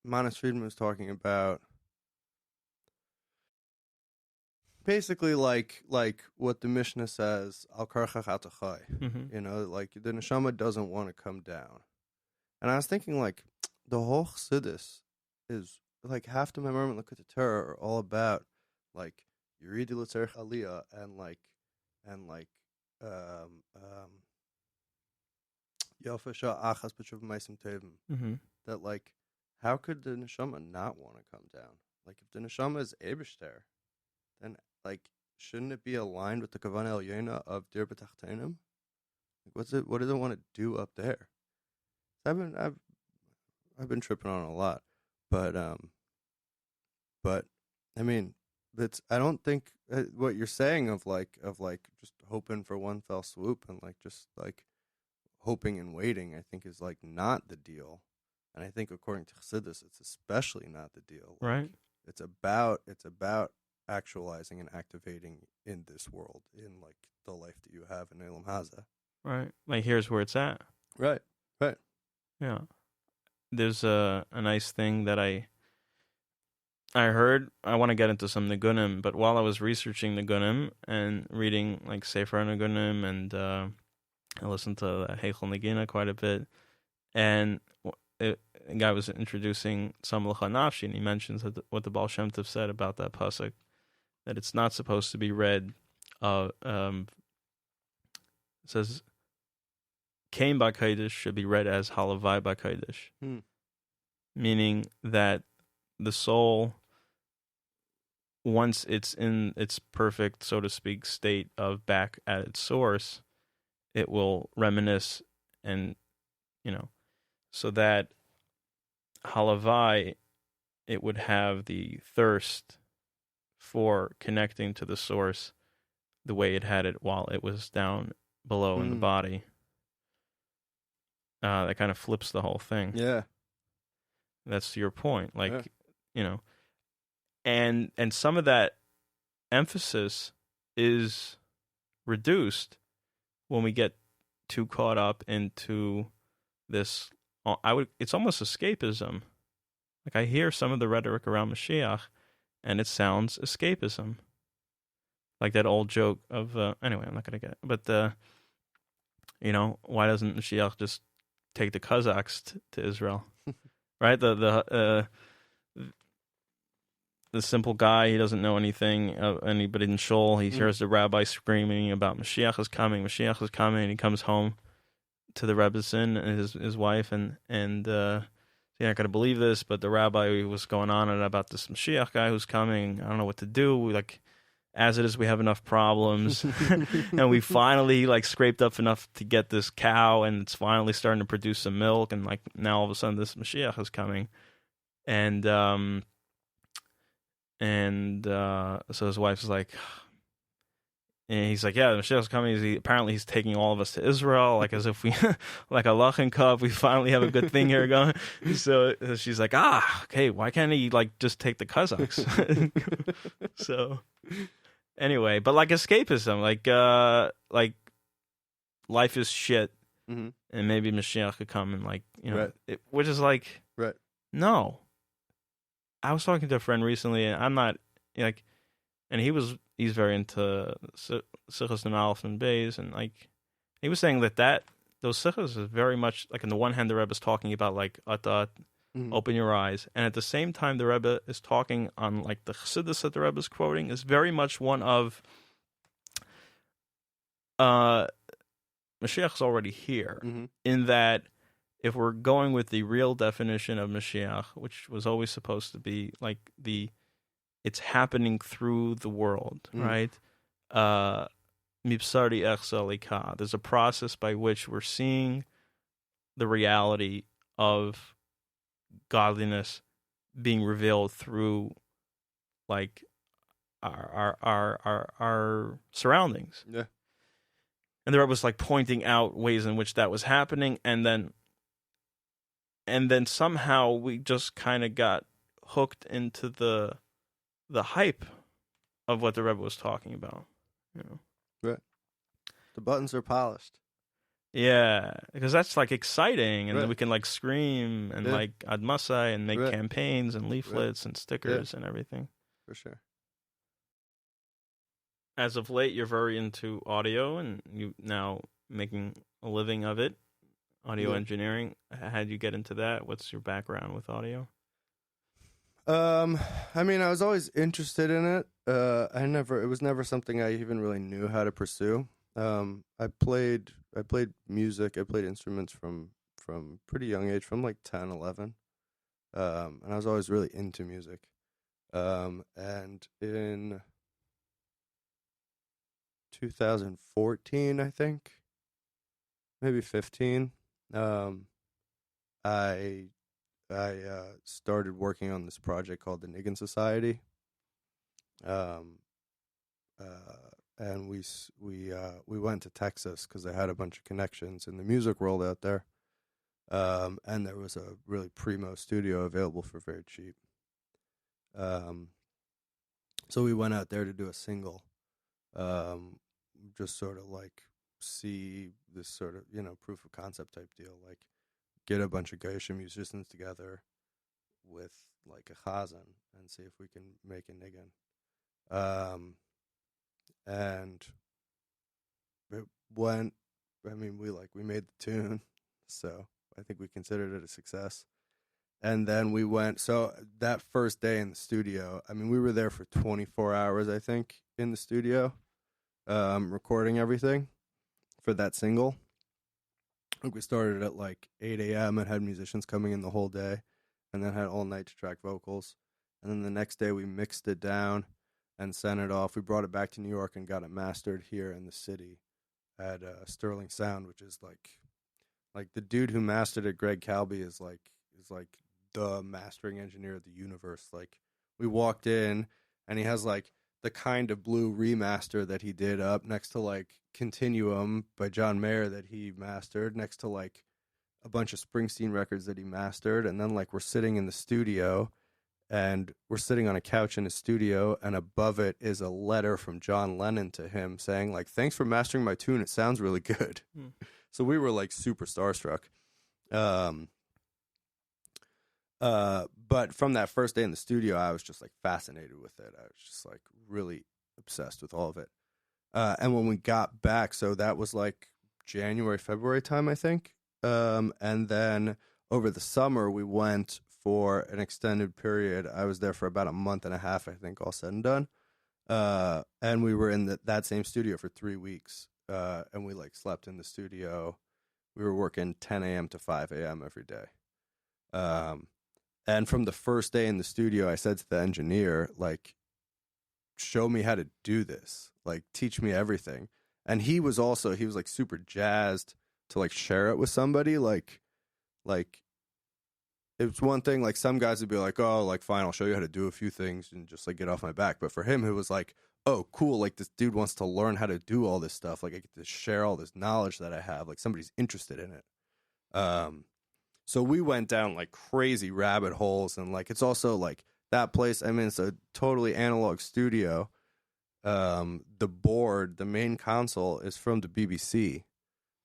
Manas Friedman was talking about basically like what the Mishnah says, al karchach atachai. Mm-hmm. Like the neshama doesn't want to come down. And I was thinking, like, the whole chassidus is, like, half the Memorim and Likkutei Torah are all about, like, Yiridi L'tzerich Aliyah and Yofa Shah Achas B'tshuva Meisim Tevim. Mm-hmm. That, like, how could the neshama not want to come down? Like, if the neshama is Eibishter, then, like, shouldn't it be aligned with the Kavanah Elyoina of Dir B'tachtenim? Like, what does it want to do up there? I've been tripping on a lot, but I mean, I don't think what you're saying of like just hoping for one fell swoop and like just like hoping and waiting, I think is like not the deal, and I think according to Chassidus, it's especially not the deal. Like, Right. It's about actualizing and activating in this world, in like the life that you have in Elam Haza. Right. Like here's where it's at. Right. Yeah. There's a nice thing that I heard. I want to get into some Nigunim, but while I was researching Nigunim and reading like Sefer Nigunim, and I listened to Heichel Nagina quite a bit, and a guy was introducing Tzam L'cha Nafshi, and he mentions that what the Baal Shem Tov said about that pasuk, that it's not supposed to be read. It says, Kain B'Kodesh should be read as Halavai B'Kodesh, meaning that the soul, once it's in its perfect, so to speak, state of back at its source, it will reminisce, and so that Halavai it would have the thirst for connecting to the source the way it had it while it was down below in the body. That kind of flips the whole thing. Yeah. That's your point. And some of that emphasis is reduced when we get too caught up into this. It's almost escapism. Like, I hear some of the rhetoric around Mashiach, and it sounds escapism. Like that old joke of, anyway, I'm not going to get it. But, why doesn't Mashiach just take the Kazakhs to Israel? Right? The simple guy, he doesn't know anything of anybody in Shul. He hears the rabbi screaming about Mashiach is coming, and he comes home to the Rebbetzin and his wife, and you're not going to believe this, but the rabbi was going on about this Mashiach guy who's coming. I don't know what to do. As it is, we have enough problems. And we finally scraped up enough to get this cow, and it's finally starting to produce some milk, and now all of a sudden this Mashiach is coming. And so his wife's like, and he's like, yeah, the Mashiach's coming. Apparently he's taking all of us to Israel, as if we, like a Lachin Cup, we finally have a good thing here going. So she's like, okay, why can't he just take the Kazakhs? So anyway, but escapism, life is shit, and maybe Mashiach could come and right. Which is right. No. I was talking to a friend recently, and I'm not and he's very into Sichos and Aleph and Beis, and he was saying that those Sichos is very much on the one hand the Rebbe is talking about atat, open your eyes, and at the same time the Rebbe is talking on the Chassidus that the Rebbe is quoting is very much one of Mashiach's already here, in that if we're going with the real definition of Mashiach, which was always supposed to be it's happening through the world, right? Mipsari echsalika. There's a process by which we're seeing the reality of godliness being revealed through our surroundings. Yeah. And the Rebbe was pointing out ways in which that was happening, and then somehow we just kind of got hooked into the hype of what the Rebbe was talking about. Right. The buttons are polished. Yeah, because that's exciting, and right. then we can scream and Ad Masai and make right. campaigns and leaflets and stickers and everything. For sure. As of late, you're very into audio, and you now making a living of it. Audio engineering. How'd you get into that? What's your background with audio? I mean, I was always interested in it. It was never something I even really knew how to pursue. I played music. I played instruments from pretty young age, from 10, 11. And I was always really into music. And in 2014, I think, maybe 15, I started working on this project called the Niggin Society, and we went to Texas because I had a bunch of connections in the music world out there, and there was a really primo studio available for very cheap. So we went out there to do a single, just sort of see this sort of proof of concept type deal, get a bunch of Geisha musicians together with a chazan and see if we can make a niggin. And it went. I mean, we made the tune, so I think we considered it a success. And then we went. So that first day in the studio, I mean, we were there for 24 hours, I think, in the studio, recording everything for that single. I think we started at 8 a.m. and had musicians coming in the whole day, and then had all night to track vocals. And then the next day we mixed it down and sent it off. We brought it back to New York and got it mastered here in the city at Sterling Sound, which is like the dude who mastered it, Greg Calby, is the mastering engineer of the universe. Like, we walked in, and he has like the Kind of Blue remaster that he did up next to like Continuum by John Mayer that he mastered, next to like a bunch of Springsteen records that he mastered. And then like we're sitting in the studio, and we're sitting on a couch in his studio, and above it is a letter from John Lennon to him saying like, thanks for mastering my tune, it sounds really good. So we were like super starstruck. But from that first day in the studio, I was just like fascinated with it. I was just like really obsessed with all of it. And when we got back, so that was like January, February time, I think. And then over the summer, we went for an extended period. I was there for about a month and a half, I think, all said and done. And we were in that same studio for 3 weeks. And we like slept in the studio. We were working 10 a.m. to 5 a.m. every day. And from the first day in the studio, I said to the engineer, like, show me how to do this. Like, teach me everything. And he was like super jazzed to like share it with somebody. Like it's one thing, like some guys would be like, oh, like, fine, I'll show you how to do a few things and just like get off my back. But for him, it was like, oh, cool. Like, this dude wants to learn how to do all this stuff. Like, I get to share all this knowledge that I have. Like, somebody's interested in it. So we went down like crazy rabbit holes, and like it's also like that place. I mean, it's a totally analog studio. The board, the main console, is from the BBC.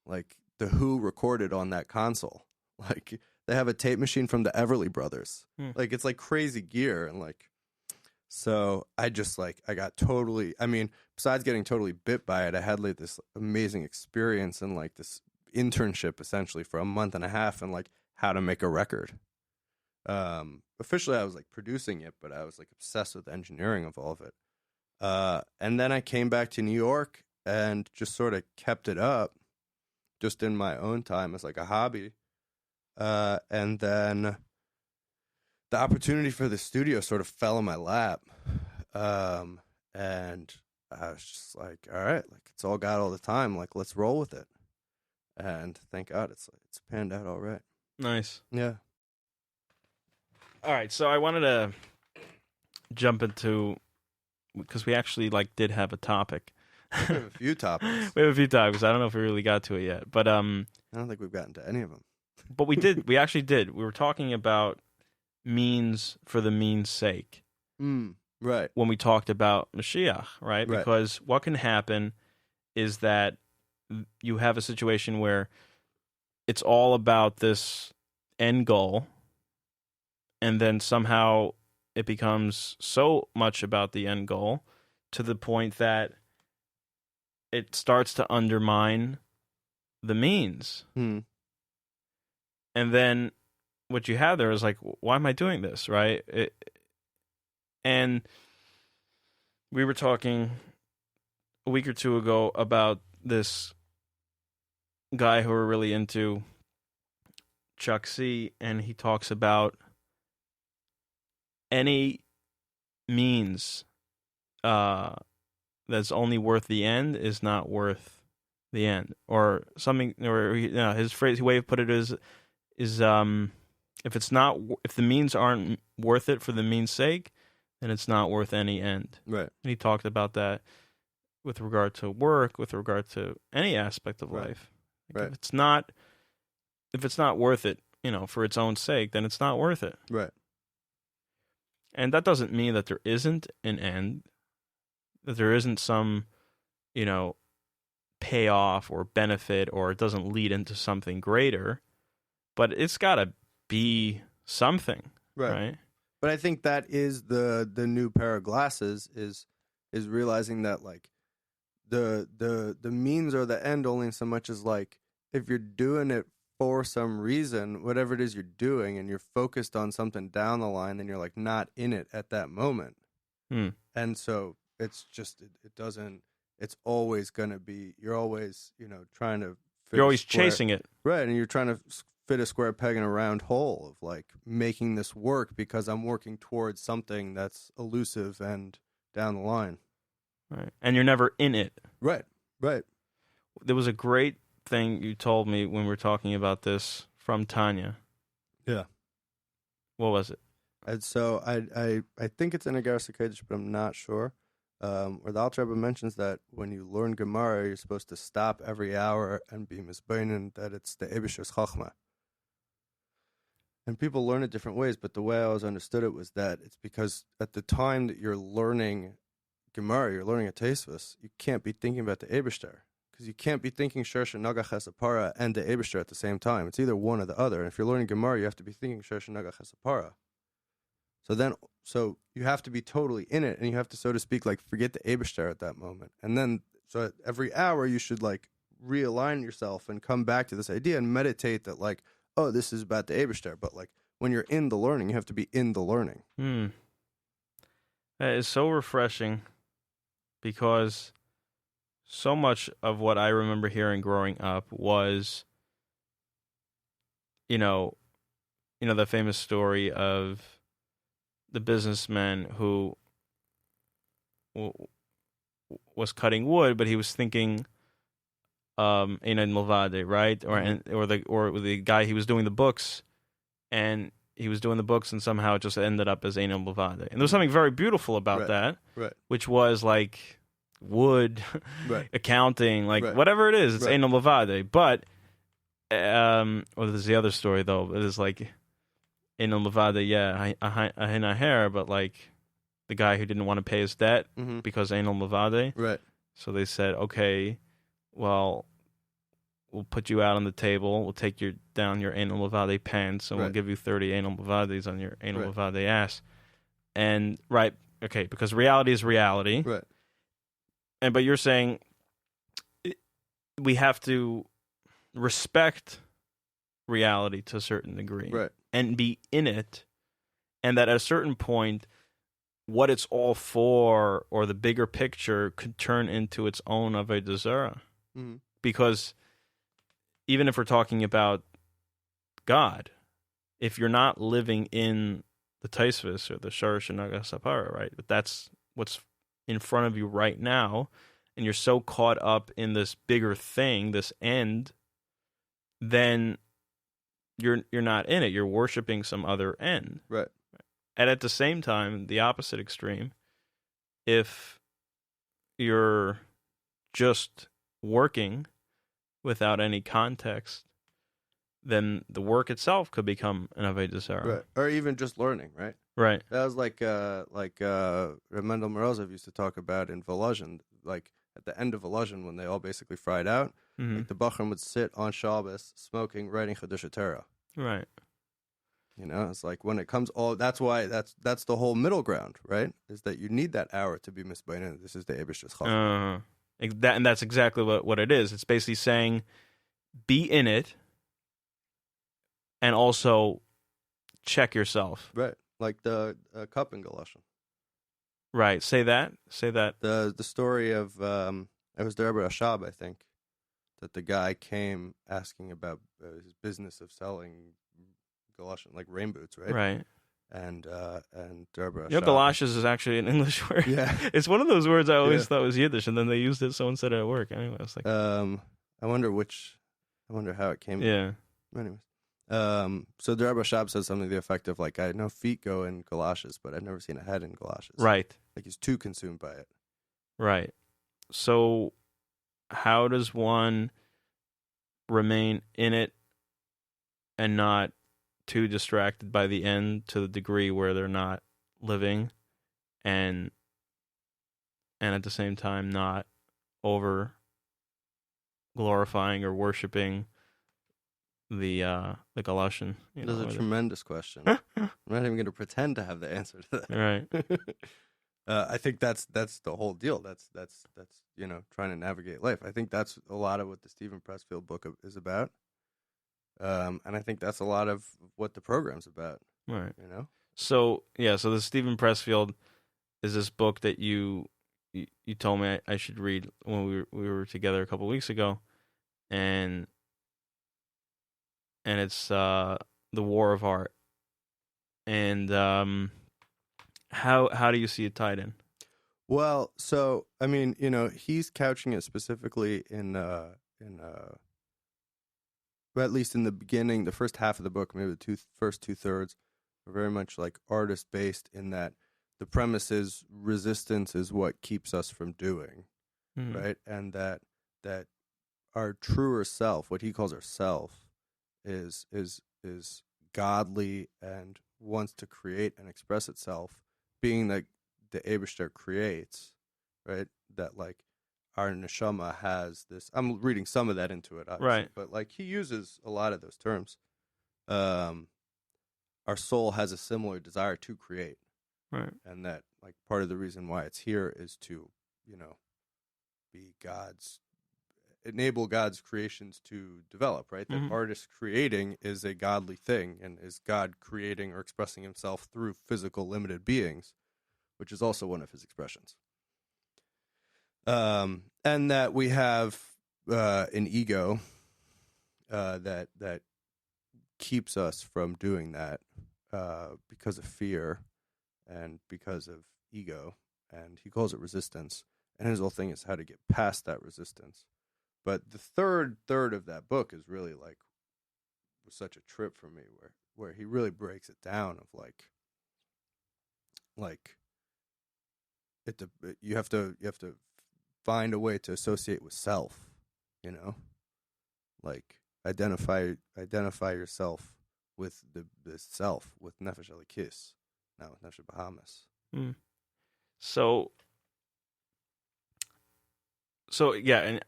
Like, the Who recorded on that console. Like, they have a tape machine from the Everly Brothers. Like, it's like crazy gear, and like, so I just like I got totally. I mean, besides getting totally bit by it, I had like this amazing experience and like this internship essentially for a month and a half, and like how to make a record. Officially I was like producing it, but I was like obsessed with the engineering of all of it. And then I came back to New York and just sort of kept it up just in my own time as like a hobby. And then the opportunity for the studio sort of fell in my lap. And I was just like, all right, like it's all got all the time. Like, let's roll with it. And thank God it's panned out all right. Nice. Yeah. All right, so I wanted to jump into, because we actually like did have a topic. We have a few topics. We have a few topics. I don't know if we really got to it yet, but I don't think we've gotten to any of them. But we did. We actually did. We were talking about means for the means sake. Right. When we talked about Mashiach, right? Because what can happen is that you have a situation where it's all about this end goal, and then somehow it becomes so much about the end goal to the point that it starts to undermine the means. And then what you have there is like, why am I doing this, right? And we were talking a week or two ago about this guy who we're really into, Chuck C, and he talks about any means that's only worth the end is not worth the end, or something. Or his way of put it is if the means aren't worth it for the means sake, then it's not worth any end. Right. And he talked about that with regard to work, with regard to any aspect of life. Like, if it's not worth it, for its own sake, then it's not worth it. Right. And that doesn't mean that there isn't an end, that there isn't some, payoff or benefit, or it doesn't lead into something greater, but it's got to be something, right? But I think that is the new pair of glasses is realizing that like the means or the end only so much as like if you're doing it for some reason, whatever it is you're doing, and you're focused on something down the line, then you're like not in it at that moment. And so it's just it doesn't. It's always going to be. You're always trying to. You're always chasing it, right? And you're trying to fit a square peg in a round hole of like making this work because I'm working towards something that's elusive and down the line. Right. And you're never in it. Right. There was a great thing you told me when we were talking about this from Tanya. Yeah. What was it? And so I think it's in Agar Kodesh, but I'm not sure. Where the Alter Rebbe mentions that when you learn Gemara, you're supposed to stop every hour and be misbeinen, that it's the Ebisher's Chachma. And people learn it different ways, but the way I always understood it was that it's because at the time that you're learning Gemara, you're learning a Tosfos, you can't be thinking about the Ebishter. Because you can't be thinking Shersha Nagach Hesapara and the Ebishter at the same time. It's either one or the other. And if you're learning Gemara, you have to be thinking Shersha Nagach Hesapara. So you have to be totally in it, and you have to, so to speak, like forget the Ebishter at that moment. And then, so every hour you should like realign yourself and come back to this idea and meditate that like, oh, this is about the Ebishter. But like when you're in the learning, you have to be in the learning. That is so refreshing, because so much of what I remember hearing growing up was, the famous story of the businessman who was cutting wood, but he was thinking Einan Milvade, right? Or the guy, he was doing the books, and somehow it just ended up as Einan Milvade. And there was something very beautiful about that, which was like wood, accounting, like whatever it is, it's Einan Milvade. But there's the other story though. It is like Einan Milvade, a hair, but like the guy who didn't want to pay his debt because Einan Milvade. Right. So they said, okay, well, we'll put you out on the table. We'll take down your Einan Milvade pants, and we'll give you 30 Einan Milvades on your Einan Milvade ass. And because reality is reality. Right. But you're saying we have to respect reality to a certain degree, right, and be in it, and that at a certain point, what it's all for, or the bigger picture, could turn into its own avodah zarah. Mm-hmm. Because even if we're talking about God, if you're not living in the Tosfos or the Sharash Naga Sapara, right, but that's what's in front of you right now, and you're so caught up in this bigger thing, this end, then you're not in it. You're worshiping some other end. Right. And at the same time, the opposite extreme, if you're just working without any context, then the work itself could become an avodah zarah. Right. Or even just learning, right? Right. That was like Mendel Morozov used to talk about in Volozhin, like at the end of Volozhin when they all basically fried out, like the Bachram would sit on Shabbos smoking, writing Chiddushei Torah. Right. It's like when it comes that's why that's the whole middle ground, right? Is that you need that hour to be misbeinen. This is the Eibishter's Chachma. And that's exactly what it is. It's basically saying, be in it, and also check yourself. Right. Like the cup in Galatian. Right. Say that. The story of it was the Rebbe Rashab, I think, that the guy came asking about his business of selling Galatian, like rain boots, right? Right. And Rebbe Rashab. Galoshes is actually an English word. Yeah. It's one of those words I always thought was Yiddish, and then they used it. Someone said it at work. Anyway, I was like, I wonder how it came. Yeah. Anyways. So the Rebbe Rashab said something to the effect of like, I know feet go in galoshes, but I've never seen a head in galoshes. Right. Like he's too consumed by it. Right. So how does one remain in it and not too distracted by the end to the degree where they're not living, and at the same time not over glorifying or worshiping the Galatian? That's a tremendous question. I'm not even going to pretend to have the answer to that. Right. I think that's the whole deal. That's trying to navigate life. I think that's a lot of what the Stephen Pressfield book is about. And I think that's a lot of what the program's about. Right. So the Stephen Pressfield is this book that you told me I should read when we were together a couple weeks ago, and it's The War of Art. And how do you see it tied in? Well, so I mean, he's couching it specifically in at least in the beginning, the first half of the book, maybe the first 2/3, are very much like artist based in that the premise is resistance is what keeps us from doing, right? And that our truer self, what he calls our self, is godly and wants to create and express itself, being that the Eibishter creates, right? That like our neshama has this. I'm reading some of that into it, obviously, Right. but like he uses a lot of those terms. Our soul has a similar desire to create, Right. and that like part of the reason why it's here is to, be enable God's creations to develop, right? That artist creating is a godly thing and is God creating or expressing himself through physical limited beings, which is also one of his expressions. And that we have an ego that keeps us from doing that because of fear and because of ego, and he calls it resistance. And his whole thing is how to get past that resistance. But the third of that book is really like was such a trip for me, where he really breaks it down of like you have to find a way to associate with self, like identify yourself with the self, with Nefesh Elikis, now with Nefesh Bahamas. So yeah, and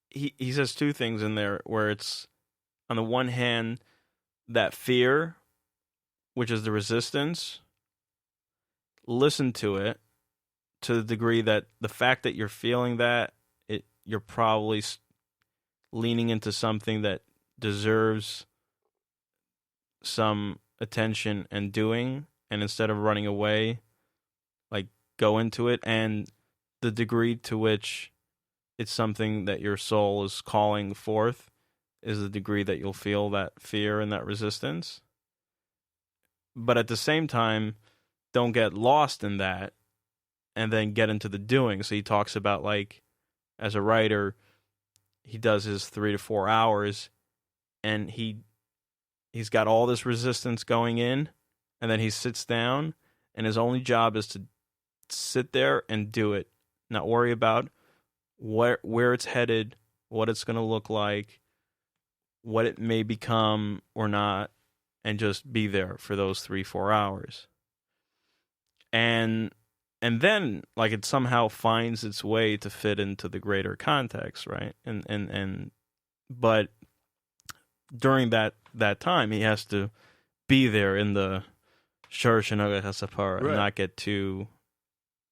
he says two things in there where it's on the one hand that fear, which is the resistance, listen to it to the degree that the fact that you're feeling that you're probably leaning into something that deserves some attention and doing, and instead of running away, like go into it, and the degree to which it's something that your soul is calling forth is the degree that you'll feel that fear and that resistance. But at the same time, don't get lost in that and then get into the doing. So he talks about, like, as a writer, he does his 3 to 4 hours, and he's got all this resistance going in, and then he sits down, and his only job is to sit there and do it, not worry about where it's headed, what it's going to look like, what it may become or not, and just be there for those 3-4 hours. And then, like, it somehow finds its way to fit into the greater context, right? But during that time, he has to be there in the Shurish and Hasapara and not get too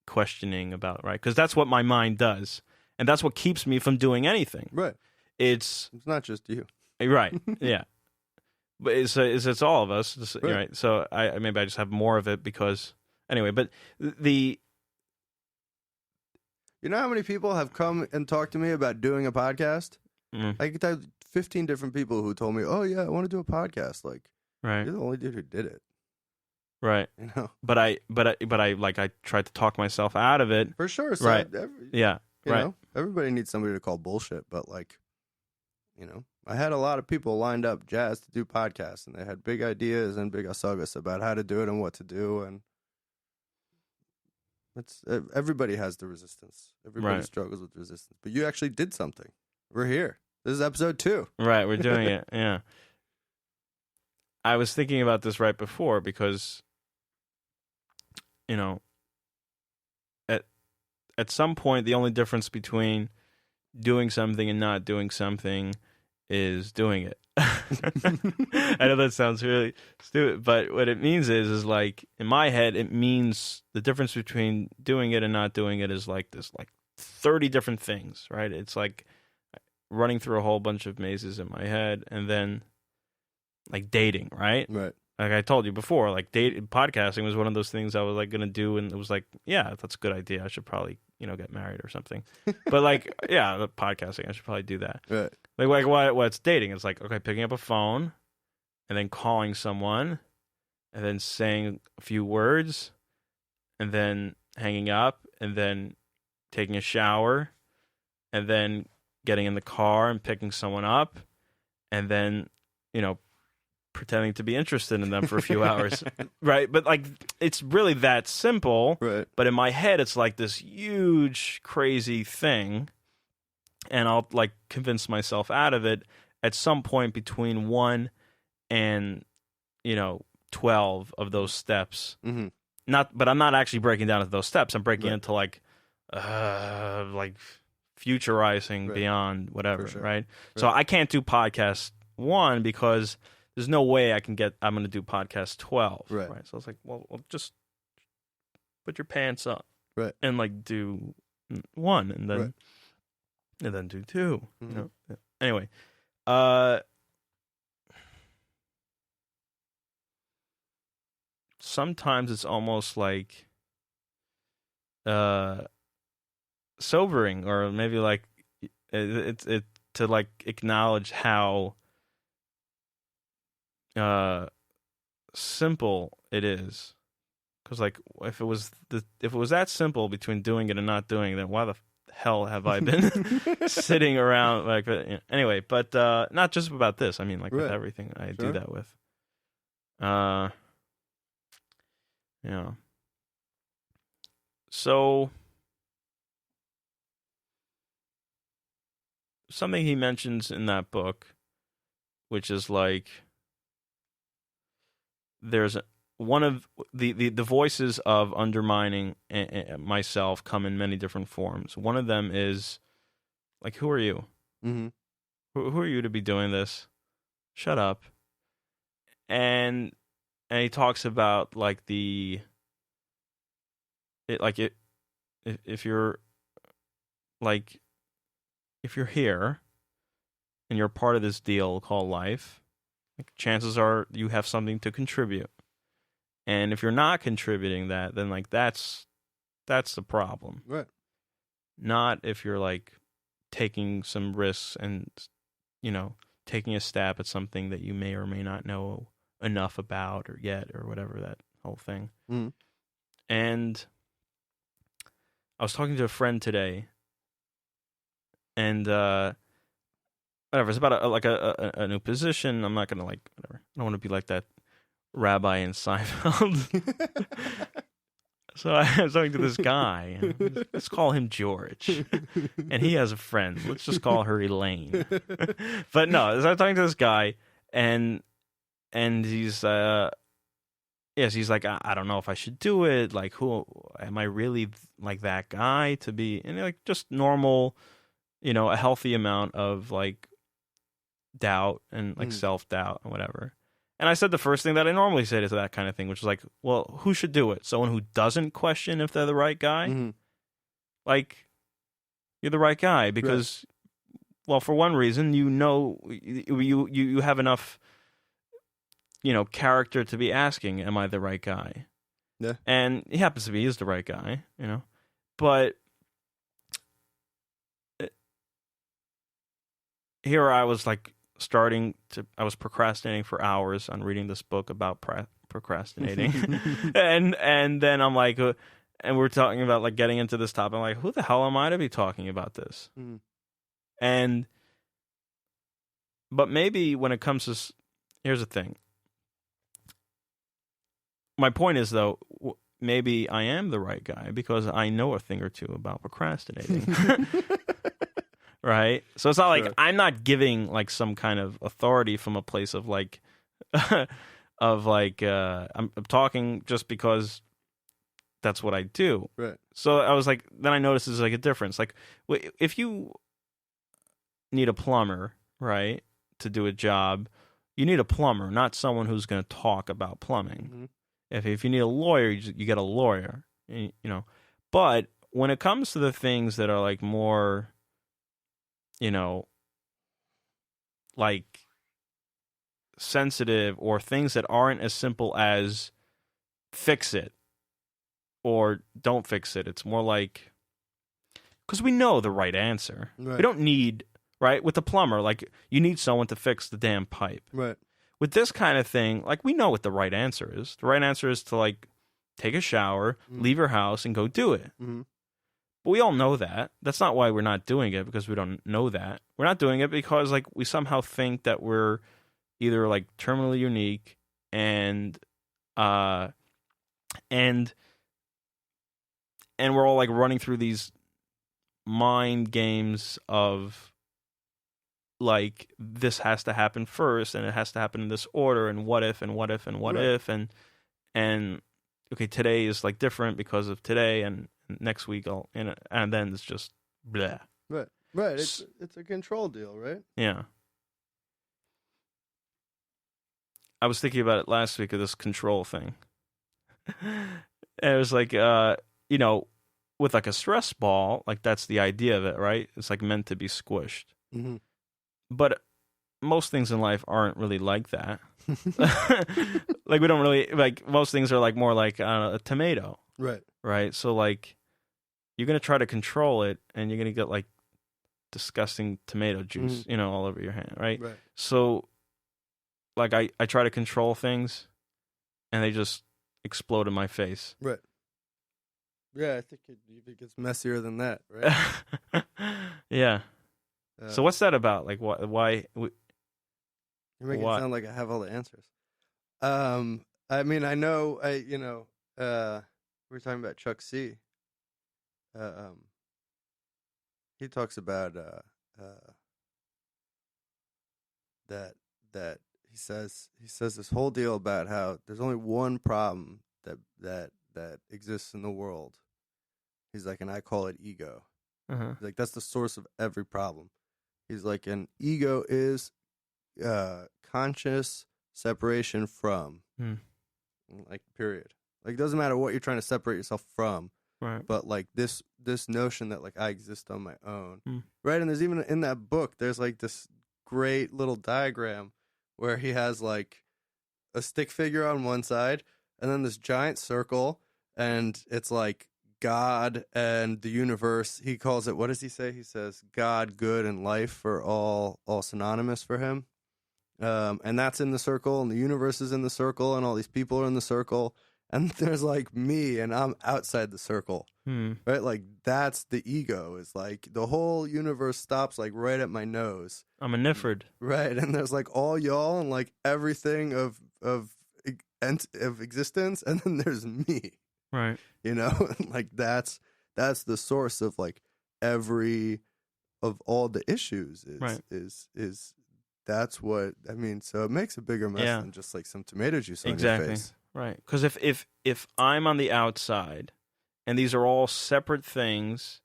questioning about, right? Because that's what my mind does. And that's what keeps me from doing anything. Right. It's not just you. Right. Yeah. But it's all of us, right? So I maybe I just have more of it because anyway. But you know how many people have come and talked to me about doing a podcast? I could tell 15 different people who told me, "Oh yeah, I want to do a podcast." Like, right? You're the only dude who did it, right? But I tried to talk myself out of it for sure. So right? Yeah. You know, everybody needs somebody to call bullshit, but like, I had a lot of people lined up, jazz, to do podcasts, and they had big ideas and big asagas about how to do it and what to do, and everybody has the resistance. Everybody struggles with resistance, but you actually did something. We're here. This is episode 2. Right, we're doing it. Yeah. I was thinking about this right before because, at some point, the only difference between doing something and not doing something is doing it. I know that sounds really stupid, but what it means is like, in my head, it means the difference between doing it and not doing it is like this, like 30 different things, right? It's like running through a whole bunch of mazes in my head, and then like dating, right? Right. Like I told you before, like podcasting was one of those things I was like going to do, and it was like, yeah, that's a good idea. I should probably, get married or something. But like, yeah, the podcasting, I should probably do that. Right. Like what's dating? It's like, okay, picking up a phone, and then calling someone, and then saying a few words, and then hanging up, and then taking a shower, and then getting in the car and picking someone up, and then, pretending to be interested in them for a few hours, right? But like, it's really that simple. Right. But in my head, it's like this huge, crazy thing, and I'll like convince myself out of it at some point between 1 and 12 of those steps. Mm-hmm. But I'm not actually breaking down into those steps. I'm breaking Right. into like futurizing Right. beyond whatever, For sure. right? So I can't do podcast 1 because there's no way I'm going to do podcast 12, Right. So I was like, well, just put your pants up, Right. and like do 1, and then Right. and then do 2. Mhm. Anyway, sometimes it's almost like sobering, or maybe like it to like acknowledge how simple it is. Because like if it was that simple between doing it and not doing it, then why the hell have I been sitting around like anyway? But not just about this. I mean, like with Right. everything I do Sure. that with. So something he mentions in that book, which is like there's one of the voices of undermining myself come in many different forms. One of them is like, who are you? Mm-hmm. Who are you to be doing this? Shut up. And he talks about like if you're here and you're part of this deal called life, like, chances are you have something to contribute. And if you're not contributing that, then like that's the problem. Right. Not if you're like taking some risks and taking a stab at something that you may or may not know enough about or yet or whatever, that whole thing. Mm-hmm. And I was talking to a friend today, and whatever, it's about a new position. I'm not gonna like whatever. I don't want to be like that rabbi in Seinfeld. So I was talking to this guy. And let's call him George, and he has a friend. Let's just call her Elaine. But no, I was talking to this guy, and he's he's like, I don't know if I should do it. Like, who am I really like that guy to be? And like just normal, a healthy amount of like doubt and like self-doubt and whatever. And I said the first thing that I normally say to that kind of thing, which is like, well, who should do it? Someone who doesn't question if they're the right guy? Mm-hmm. Like, you're the right guy because, well, for one reason, you have enough, character to be asking, am I the right guy? Yeah. And he happens to be, he's the right guy, But here I was like, I was procrastinating for hours on reading this book about procrastinating. and then I'm like, and we're talking about like getting into this topic. I'm like, who the hell am I to be talking about this? Mm-hmm. But maybe when it comes to, here's the thing. My point is though, maybe I am the right guy because I know a thing or two about procrastinating. Right? So it's not like I'm not giving like some kind of authority from a place of like I'm talking just because that's what I do. Right. So I was like, then I noticed there's like a difference. Like if you need a plumber, right, to do a job, you need a plumber, not someone who's going to talk about plumbing. Mm-hmm. If you need a lawyer, you get a lawyer, But when it comes to the things that are like more, like sensitive or things that aren't as simple as fix it or don't fix it. It's more like, because we know the right answer. Right. We don't need, right? With the plumber, like you need someone to fix the damn pipe. Right. With this kind of thing, like we know what the right answer is. The right answer is to like take a shower, leave your house, and go do it. Mm-hmm. But we all know that. That's not why we're not doing it, because we don't know that. We're not doing it because like we somehow think that we're, either like terminally unique and we're all like running through these mind games of like this has to happen first and it has to happen in this order and what if and what if and what if and okay, today is like different because of today and next week and then it's just blah. Right. It's a control deal, right? Yeah. I was thinking about it last week of this control thing. And it was like, with like a stress ball, like that's the idea of it, right? It's like meant to be squished. Mm-hmm. But most things in life aren't really like that. Like we don't really, like most things are like more like, I don't know, a tomato. Right. Right? So like you're going to try to control it and you're going to get like disgusting tomato juice, all over your hand, right? Right. So like I try to control things and they just explode in my face. Right. Yeah, I think it gets messier than that, right? Yeah. So what's that about? Like why you make it sound like I have all the answers. I mean, I know, we were talking about Chuck C. He talks about that he says this whole deal about how there's only one problem that exists in the world. He's like, and I call it ego. Uh-huh. He's like, that's the source of every problem. He's like, and ego is conscious separation from, like, period. Like, it doesn't matter what you're trying to separate yourself from, right? But like this notion that like I exist on my own, right? And there's even in that book, there's like this great little diagram where he has like a stick figure on one side, and then this giant circle, and it's like God and the universe. He calls it, what does he say? He says God, good, and life are all synonymous for him. And that's in the circle, and the universe is in the circle, and all these people are in the circle, and there's like me, and I'm outside the circle, right? Like that's the ego. Is like the whole universe stops like right at my nose. I'm a Nifford, right? And there's like all y'all and like everything of existence, and then there's me, right? Like that's the source of like every of all the issues. Is that's what I mean. So it makes a bigger mess than just like some tomato juice on your face. Right. Because if I'm on the outside and these are all separate things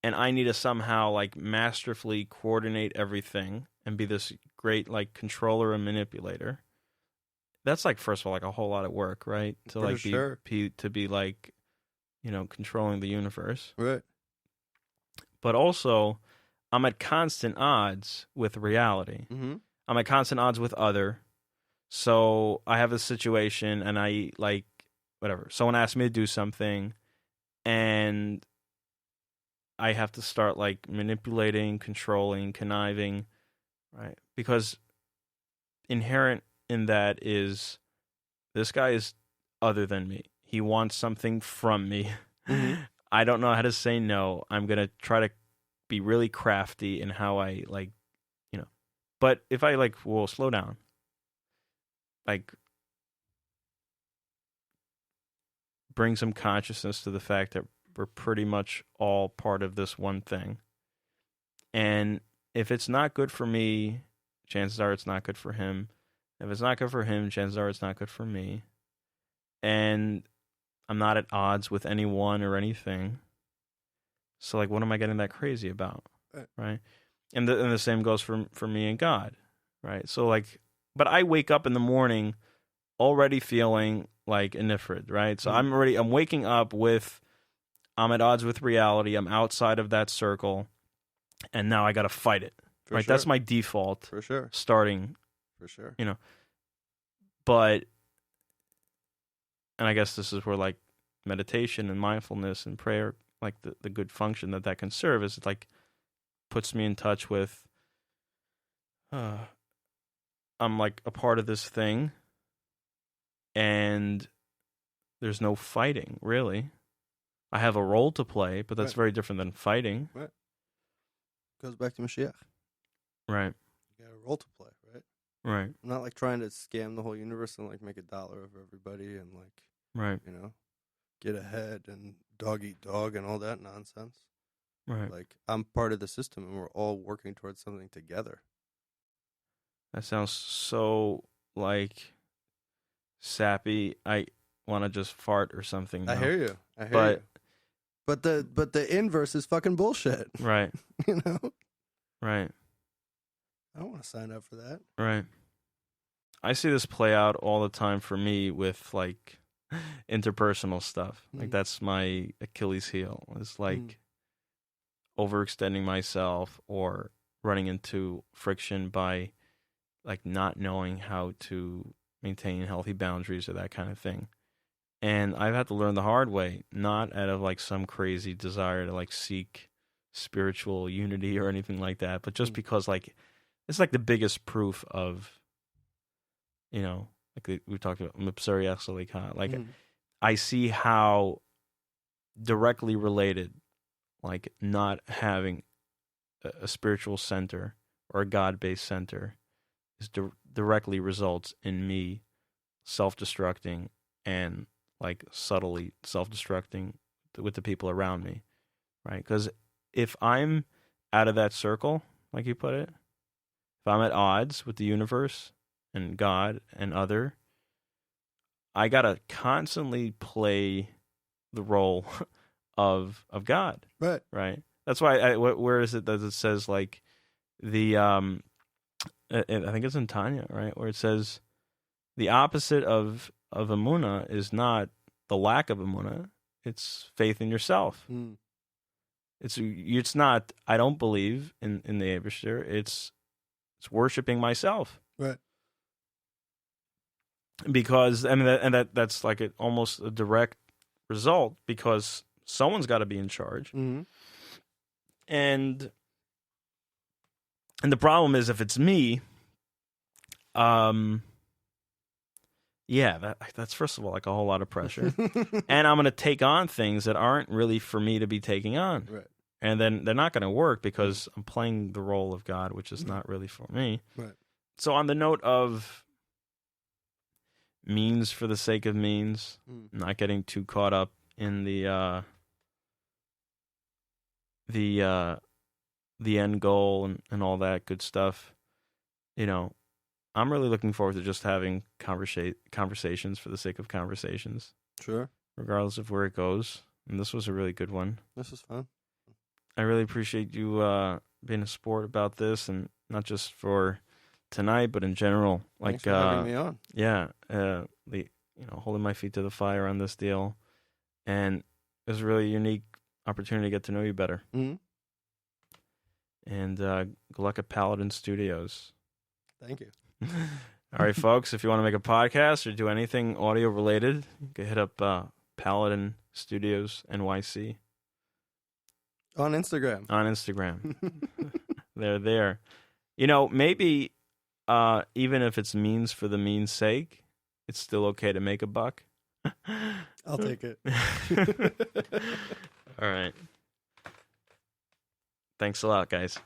and I need to somehow like masterfully coordinate everything and be this great like controller and manipulator, that's like, first of all, like a whole lot of work, right? To like be like, controlling the universe. Right. But also I'm at constant odds with reality. Mm-hmm. I'm at constant odds with other. So I have a situation and I like, whatever. Someone asked me to do something and I have to start like manipulating, controlling, conniving, right? Because inherent in that is this guy is other than me. He wants something from me. Mm-hmm. I don't know how to say no. I'm going to try to be really crafty in how I like, but if I like, well, slow down. Like, bring some consciousness to the fact that we're pretty much all part of this one thing. And if it's not good for me, chances are it's not good for him. If it's not good for him, chances are it's not good for me. And I'm not at odds with anyone or anything. So, like, what am I getting that crazy about? Right? And the same goes for me and God. Right? So, like, but I wake up in the morning already feeling like a Nifrid, right? So I'm waking up with, I'm at odds with reality. I'm outside of that circle. And now I got to fight it, right? Sure. That's my default. For sure. Starting. For sure. But, and I guess this is where like meditation and mindfulness and prayer, like the good function that can serve is it like puts me in touch with, I'm like a part of this thing, and there's no fighting, really. I have a role to play, but that's very different than fighting. Right. Goes back to Mashiach. Right. You got a role to play, right? Right. I'm not like trying to scam the whole universe and like make $1 of everybody and like, Right. you know, get ahead and dog eat dog and all that nonsense. Right. Like, I'm part of the system and we're all working towards something together. That sounds so like sappy. I want to just fart or something. I now. hear you. I hear But- you. But the inverse is fucking bullshit. Right. You know? Right. I don't want to sign up for that. Right. I see this play out all the time for me with like interpersonal stuff. Like Mhm. that's my Achilles heel. It's like overextending myself or running into friction by like not knowing how to maintain healthy boundaries or that kind of thing. And I've had to learn the hard way, not out of like some crazy desire to like seek spiritual unity or anything like that, but just because like it's like the biggest proof of, you know, like we talked about like I see how directly related like not having a spiritual center or a God-based center is directly results in me self-destructing and like subtly self-destructing with the people around me, right? Because if I'm out of that circle, like you put it, if I'm at odds with the universe and God and other, I gotta constantly play the role of God, Right. right? That's why where is it that it says like the I think it's in Tanya, right, where it says the opposite of Emunah is not the lack of Emunah, it's faith in yourself. Mm. It's not I don't believe in the Eibishter, it's worshiping myself. Right. Because I mean that's like almost a direct result because someone's got to be in charge. Mm-hmm. And the problem is if it's me, yeah, that's first of all like a whole lot of pressure. And I'm going to take on things that aren't really for me to be taking on. Right. And then they're not going to work because I'm playing the role of God, which is not really for me. Right. So on the note of means for the sake of means, not getting too caught up in the end goal and all that good stuff, you know, I'm really looking forward to just having conversations for the sake of conversations. Sure. Regardless of where it goes. And this was a really good one. This was fun. I really appreciate you being a sport about this, and not just for tonight, but in general. Thanks for having me on. Yeah, holding my feet to the fire on this deal, and it was a really unique opportunity to get to know you better. Mm-hmm. And good luck at Paladin Studios. Thank you. All right, folks, if you want to make a podcast or do anything audio related, you can hit up Paladin Studios NYC. On Instagram. On Instagram. They're there. You know, maybe even if it's means for the means sake, it's still okay to make a buck. I'll take it. All right. Thanks a lot, guys.